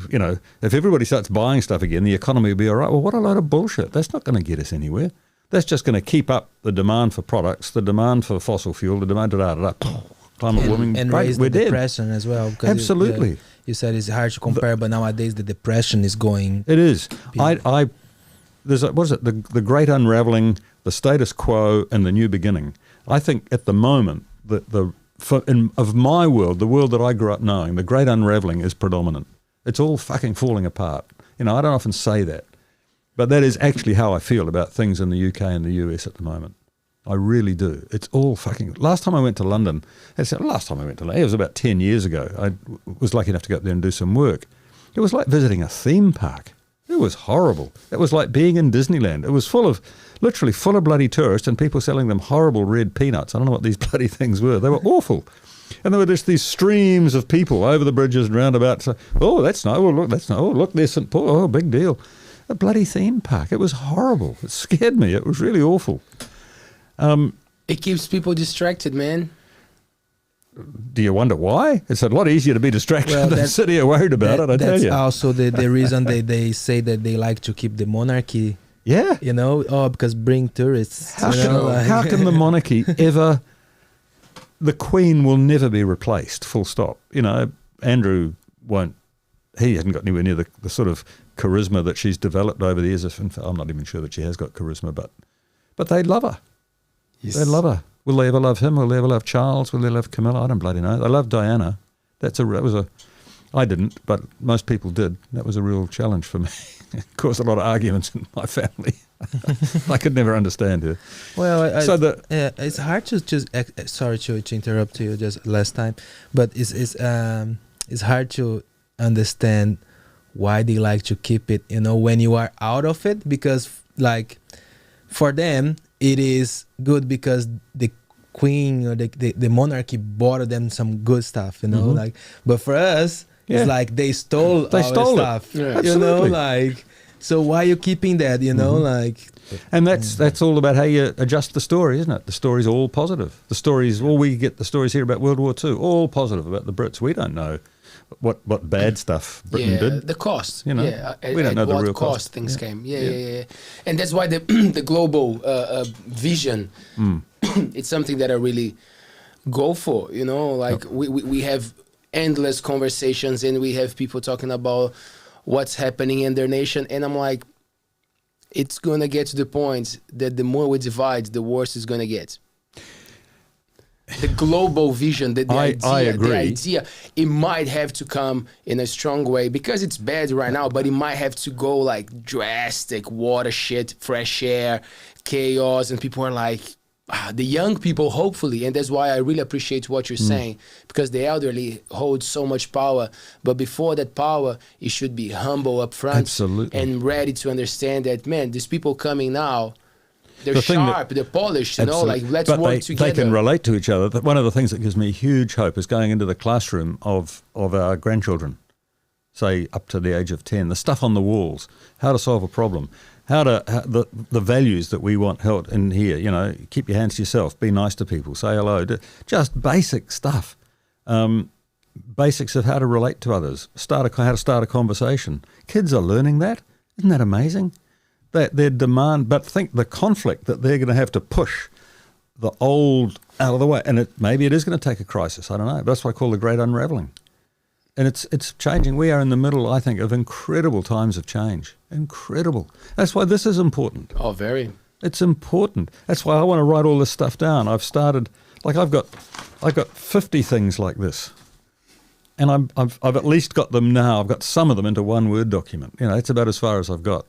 if everybody starts buying stuff again, the economy will be all right. Well, what a load of bullshit. That's not going to get us anywhere. That's just going to keep up the demand for products, the demand for fossil fuel, the demand, climate warming. And raise the depression as well. Absolutely. You said it's hard to compare, but nowadays the depression is going. It is. There's what is it? The great unraveling, the status quo, and the new beginning. I think at the moment of my world, the world that I grew up knowing, the great unraveling is predominant. It's all fucking falling apart. I don't often say that, but that is actually how I feel about things in the UK and the US at the moment. I really do. It's all fucking... Last time I went to London, it was about 10 years ago. I was lucky enough to go up there and do some work. It was like visiting a theme park. It was horrible. It was like being in Disneyland. It was literally full of bloody tourists and people selling them horrible red peanuts. I don't know what these bloody things were. They were awful. And there were just these streams of people over the bridges and roundabouts. Oh, that's nice. Oh, look, that's nice. Oh, look, there's St. Paul. Oh, big deal. A bloody theme park. It was horrible. It scared me. It was really awful. It keeps people distracted, man. Do you wonder why? It's a lot easier to be distracted than sit here worried about it, I tell you. That's also the reason they say that they like to keep the monarchy. Yeah. Because bring tourists. How can the monarchy ever... The Queen will never be replaced, full stop. Andrew won't he hasn't got anywhere near the sort of charisma that she's developed over the years. I'm not even sure that she has got charisma, but they love her. Yes. They love her. Will they ever love him? Will they ever love Charles? Will they love Camilla? I don't bloody know. They love Diana. I didn't, but most people did. That was a real challenge for me. It caused a lot of arguments in my family. I could never understand her. Well, it's hard to just. Sorry to interrupt you just last time, but it's hard to understand why they like to keep it. When you are out of it, because like for them it is good because the queen or the monarchy bought them some good stuff. Like, but for us. Yeah. It's like they stole our stuff. Yeah. Absolutely. Like, so why are you keeping that? Like, and that's all about how you adjust the story, isn't it? The story's all positive. The stories, we get the stories here about World War II, all positive about the Brits. We don't know what bad stuff Britain did. The cost. We don't know the real cost. Things came. Yeah. And that's why the global vision, it's something that I really go for. Like we have endless conversations and we have people talking about what's happening in their nation, and I'm like, it's gonna get to the point that the more we divide, the worse it's gonna get. The global vision, the idea, it might have to come in a strong way because it's bad right now, but it might have to go like drastic watershed, fresh air, chaos, and people are like, the young people, hopefully, and that's why I really appreciate what you're saying, because the elderly hold so much power, but before that power, it should be humble up front. Absolutely. And ready to understand that, man, these people coming now, they're sharp, they're polished, like let's work together. They can relate to each other. One of the things that gives me huge hope is going into the classroom of our grandchildren, say up to the age of 10, the stuff on the walls, how to solve a problem, the values that we want held in here, keep your hands to yourself, be nice to people, say hello, just basic stuff. Basics of how to relate to others, how to start a conversation. Kids are learning that. Isn't that amazing? That their demand, but think the conflict that they're going to have to push the old out of the way. And maybe it is going to take a crisis. I don't know. That's what I call the great unraveling. And it's changing. We are in the middle, I think, of incredible times of change. Incredible. That's why this is important. Oh, very. It's important. That's why I want to write all this stuff down. I've started, like I've got 50 things like this. And I've at least got them now. I've got some of them into one Word document. It's about as far as I've got.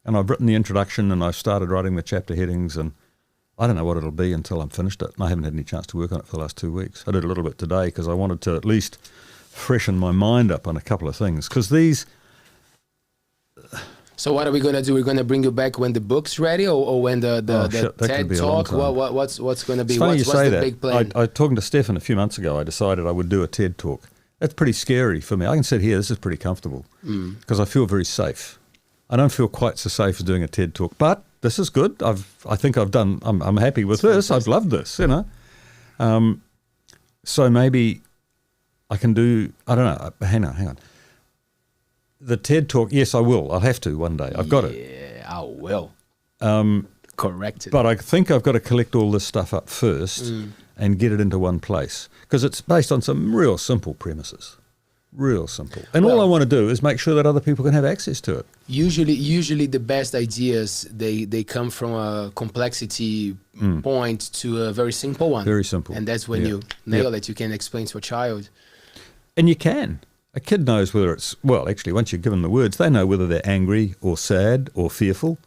And I've written the introduction and I've started writing the chapter headings, and I don't know what it'll be until I'm finished it. And I haven't had any chance to work on it for the last 2 weeks. I did a little bit today because I wanted to at least freshen my mind up on a couple of things. Because these... So what are we going to do? We're going to bring you back when the book's ready, or when the TED Talk? What's going to be? It's funny what's you say the that. Big plan? I talking to Stefan a few months ago, I decided I would do a TED Talk. That's pretty scary for me. I can sit here, this is pretty comfortable, because I feel very safe. I don't feel quite so safe as doing a TED Talk, but this is good. I think I've done, I'm happy with this. I've loved this, So maybe I can do, I don't know, hang on. The TED Talk, yes, I will. I'll have to one day. I've got it. Yeah, I will. Correct it. But I think I've got to collect all this stuff up first and get it into one place, because it's based on some real simple premises. Real simple. And all I want to do is make sure that other people can have access to it. Usually the best ideas, they come from a complexity point to a very simple one. Very simple. And that's when you nail it. You can explain to a child. And you can. A kid knows whether it's, well, actually, once you've given the words, they know whether they're angry or sad or fearful.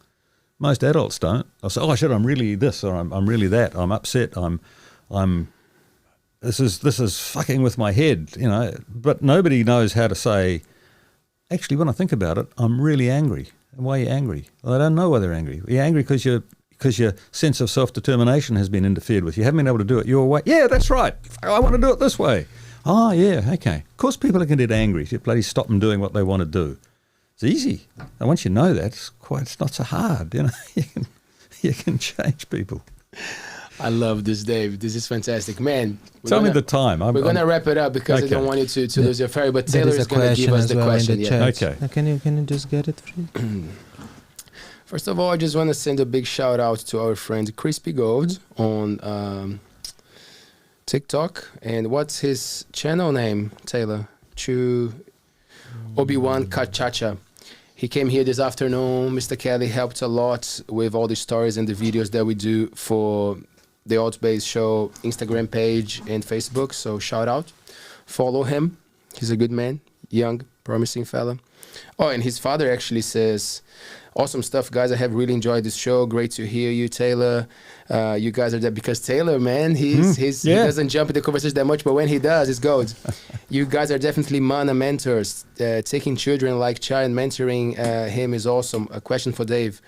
Most adults don't. They'll say, oh, shit, I'm really this, or I'm really that. I'm upset. This is fucking with my head, But nobody knows how to say, actually, when I think about it, I'm really angry. And why are you angry? Well, they don't know why they're angry. You're angry because your sense of self-determination has been interfered with. You haven't been able to do it your way. Yeah, that's right. I want to do it this way. Oh, yeah, okay. Of course people are going to get angry if you bloody stop them doing what they want to do. It's easy. And once you know that, it's not so hard, You can change people. I love this, Dave. This is fantastic. Man, tell me the time. We're going to wrap it up because I don't want you to lose your ferry, but Taylor is going to give us the question. Okay. Can you just get it, please? First of all, I just want to send a big shout out to our friend Crispy Gold on TikTok. And what's his channel name, Taylor? Obi-Wan Kachacha. He came here this afternoon. Mr. Kelly helped a lot with all the stories and the videos that we do for the ALTBAYS show Instagram page and Facebook. So shout out. Follow him. He's a good man. Young, promising fella. Oh, and his father actually says, awesome stuff, guys. I have really enjoyed this show. Great to hear you, Taylor. You guys are there because Taylor, man, he doesn't jump in the conversation that much, but when he does, it's gold. You guys are definitely mana mentors. Taking children like child mentoring him is awesome. A question for Dave.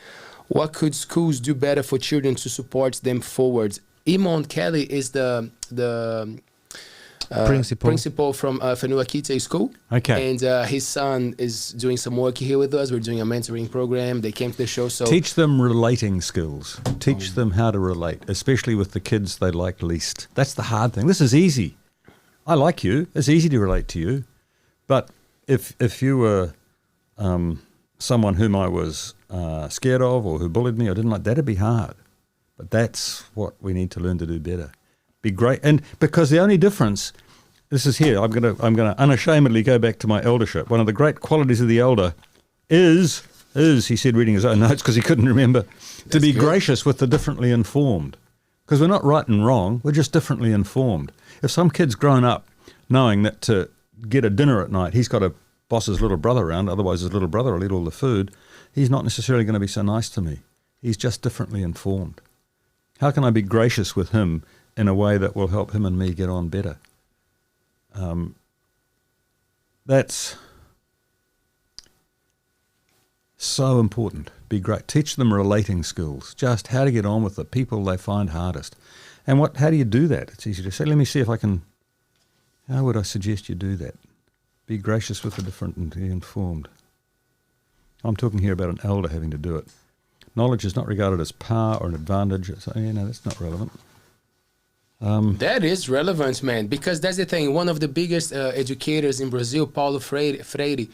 What could schools do better for children to support them forward? Imon Kelly is the principal from Fenuakite School. Okay. And his son is doing some work here with us. We're doing a mentoring program. They came to the show. So teach them relating skills. Teach them how to relate, especially with the kids they like least. That's the hard thing. This is easy. I like you. It's easy to relate to you. But if you were someone whom I was scared of or who bullied me or didn't like, that'd be hard. But that's what we need to learn to do better. Be great, and because the only difference, this is here. I'm gonna unashamedly go back to my eldership. One of the great qualities of the elder is he said, reading his own notes because he couldn't remember, to be gracious with the differently informed. Because we're not right and wrong, we're just differently informed. If some kid's grown up knowing that to get a dinner at night, he's got to boss his little brother around, otherwise his little brother will eat all the food, he's not necessarily going to be so nice to me. He's just differently informed. How can I be gracious with him in a way that will help him and me get on better? That's so important. Be great. Teach them relating skills, just how to get on with the people they find hardest. And how do you do that? It's easy to say. Let me see if I can, how would I suggest you do that? Be gracious with the differently informed. I'm talking here about an elder having to do it. Knowledge is not regarded as power or an advantage. So, that's not relevant. That is relevant, man, because that's the thing. One of the biggest educators in Brazil, Paulo Freire,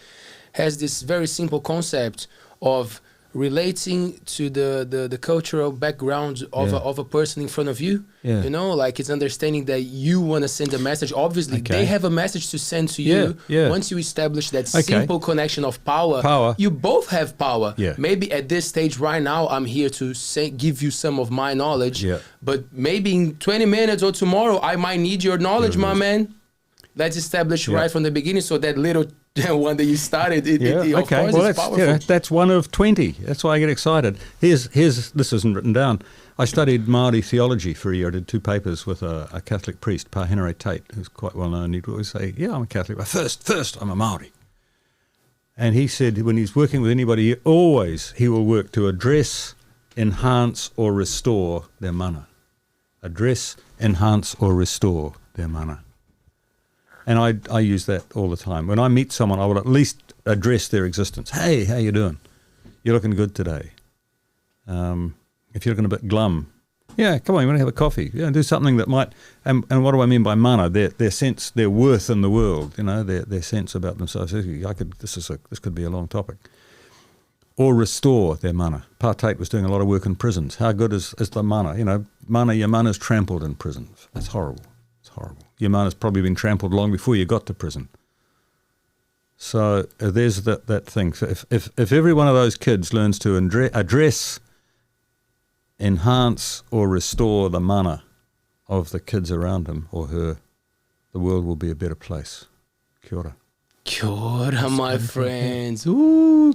has this very simple concept of relating to the cultural background of a person in front of you. Yeah. Like it's understanding that you want to send a message. Obviously, they have a message to send to you. Yeah. Once you establish that simple connection of power, you both have power. Yeah. Maybe at this stage right now, I'm here to give you some of my knowledge. Yeah. But maybe in 20 minutes or tomorrow, I might need your knowledge, my man. Let's establish right from the beginning so that little one that you started, of course, is powerful. That's one of 20. That's why I get excited. Here's this isn't written down. I studied Māori theology for a year. I did 2 papers with a Catholic priest, Pa Henry Tate, who's quite well known. He'd always say, I'm a Catholic, but first I'm a Māori. And he said when he's working with anybody, he will work to address, enhance or restore their mana. Address, enhance or restore their mana. And I use that all the time. When I meet someone, I will at least address their existence. Hey, how you doing? You're looking good today. If you're looking a bit glum, come on, you want to have a coffee? Do something that might. And what do I mean by mana? Their sense, their worth in the world. Their sense about themselves. This could be a long topic. Or restore their mana. Pa Tate was doing a lot of work in prisons. How good is the mana? Your mana's trampled in prison. That's horrible. It's horrible. Your mana's probably been trampled long before you got to prison. So there's that thing. So if every one of those kids learns to address, enhance or restore the mana of the kids around him or her, the world will be a better place. Kia ora. Kia ora, my friends. Ooh.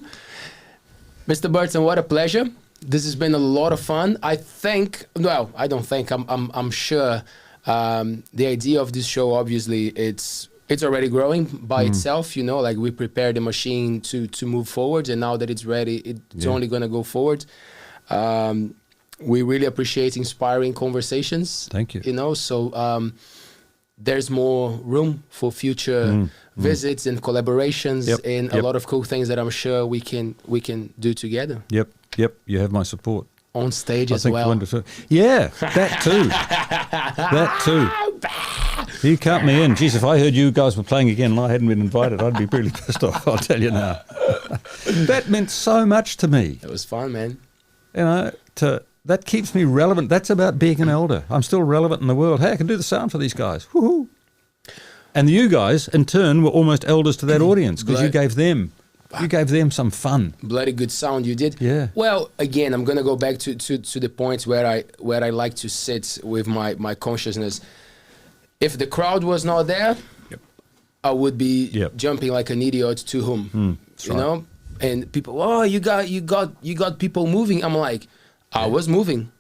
Mr. Burton, what a pleasure. This has been a lot of fun. I'm sure the idea of this show, obviously, it's already growing by itself, like we prepared the machine to move forward, and now that it's ready, it's only going to go forward. We really appreciate inspiring conversations. Thank you. So there's more room for future visits and collaborations and a lot of cool things that I'm sure we can do together. Yep. You have my support. On stage as well. Yeah, that too. You cut me in. Jeez, if I heard you guys were playing again and I hadn't been invited, I'd be really pissed off, I'll tell you now. That meant so much to me. It was fun, man. That keeps me relevant. That's about being an elder. I'm still relevant in the world. Hey, I can do the sound for these guys. Woohoo. And you guys, in turn, were almost elders to that audience because you gave them some fun. Bloody good sound you did. Yeah. Well, again, I'm gonna go back to the point where I like to sit with my consciousness. If the crowd was not there, I would be jumping like an idiot to whom, you know. And people, oh, you got people moving. I'm like, I was moving.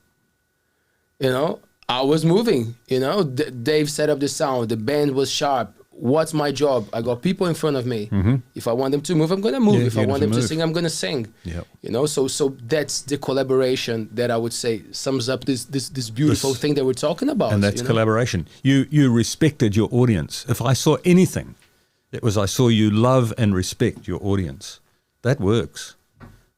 You know, I was moving. You know, Dave set up the sound. The band was sharp. What's my job? I got people in front of me. If I want them to move, I'm gonna move. If I want them to sing, I'm gonna sing. You know, so that's the collaboration that I would say sums up this beautiful thing that we're talking about. And that's collaboration. You respected your audience. If I saw anything, it was I saw you love and respect your audience. That works.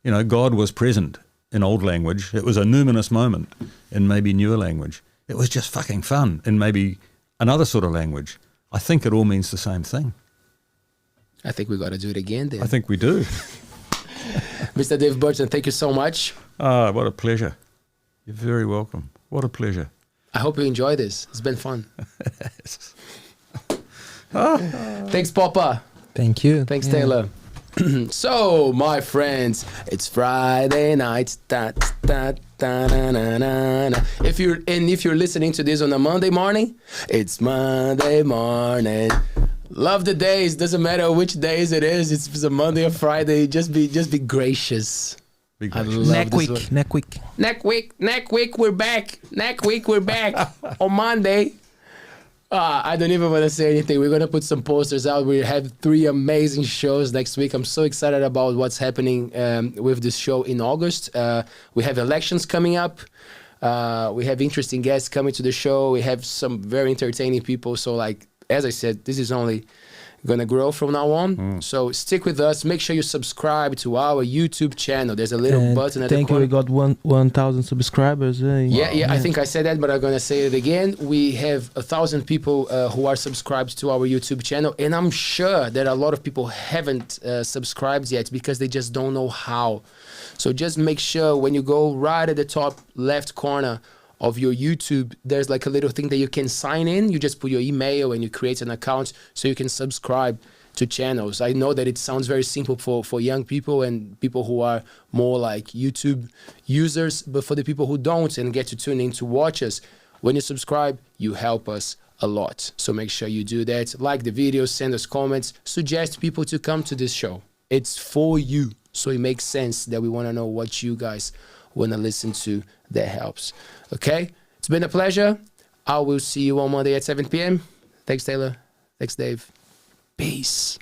You know, God was present in old language. It was a numinous moment in maybe newer language. It was just fucking fun in maybe another sort of language. I think it all means the same thing. I think we got to do it again then. I think we do. Mr. Dave Burton, thank you so much. Ah, what a pleasure. You're very welcome. What a pleasure. I hope you enjoy this. It's been fun. Thanks, Papa. Thank you. Thanks, Taylor. So, my friends, it's Friday night. Da, da, da, na, na, na, na. If you're listening to this on a Monday morning, it's Monday morning. Love the days. Doesn't matter which days it is. It's a Monday or Friday. Just be gracious. Be gracious. Neck week. We're back. Next week we're back On Monday. I don't even want to say anything. We're going to put some posters out. We have 3 amazing shows next week. I'm so excited about what's happening with this show in August. We have elections coming up. We have interesting guests coming to the show. We have some very entertaining people. So, like, as I said, this is only going to grow from now on. So stick with us. Make sure you subscribe to our YouTube channel. There's a little button at the corner. Thank you. We got 1,000 subscribers. Yeah, I think I said that, but I'm going to say it again. We have 1,000 people who are subscribed to our YouTube channel, and I'm sure that a lot of people haven't subscribed yet because they just don't know how. So just make sure when you go right at the top left corner of your YouTube, there's like a little thing that you can sign in. You just put your email and you create an account so you can subscribe to channels. I know that it sounds very simple for young people and people who are more like YouTube users, but for the people who don't and get to tune in to watch us, when you subscribe, you help us a lot. So make sure you do that. Like the video, send us comments, suggest people to come to this show. It's for you. So it makes sense that we want to know what you guys want to listen to. That helps. Okay? It's been a pleasure. I will see you on Monday at 7 p.m. Thanks, Taylor. Thanks, Dave. Peace.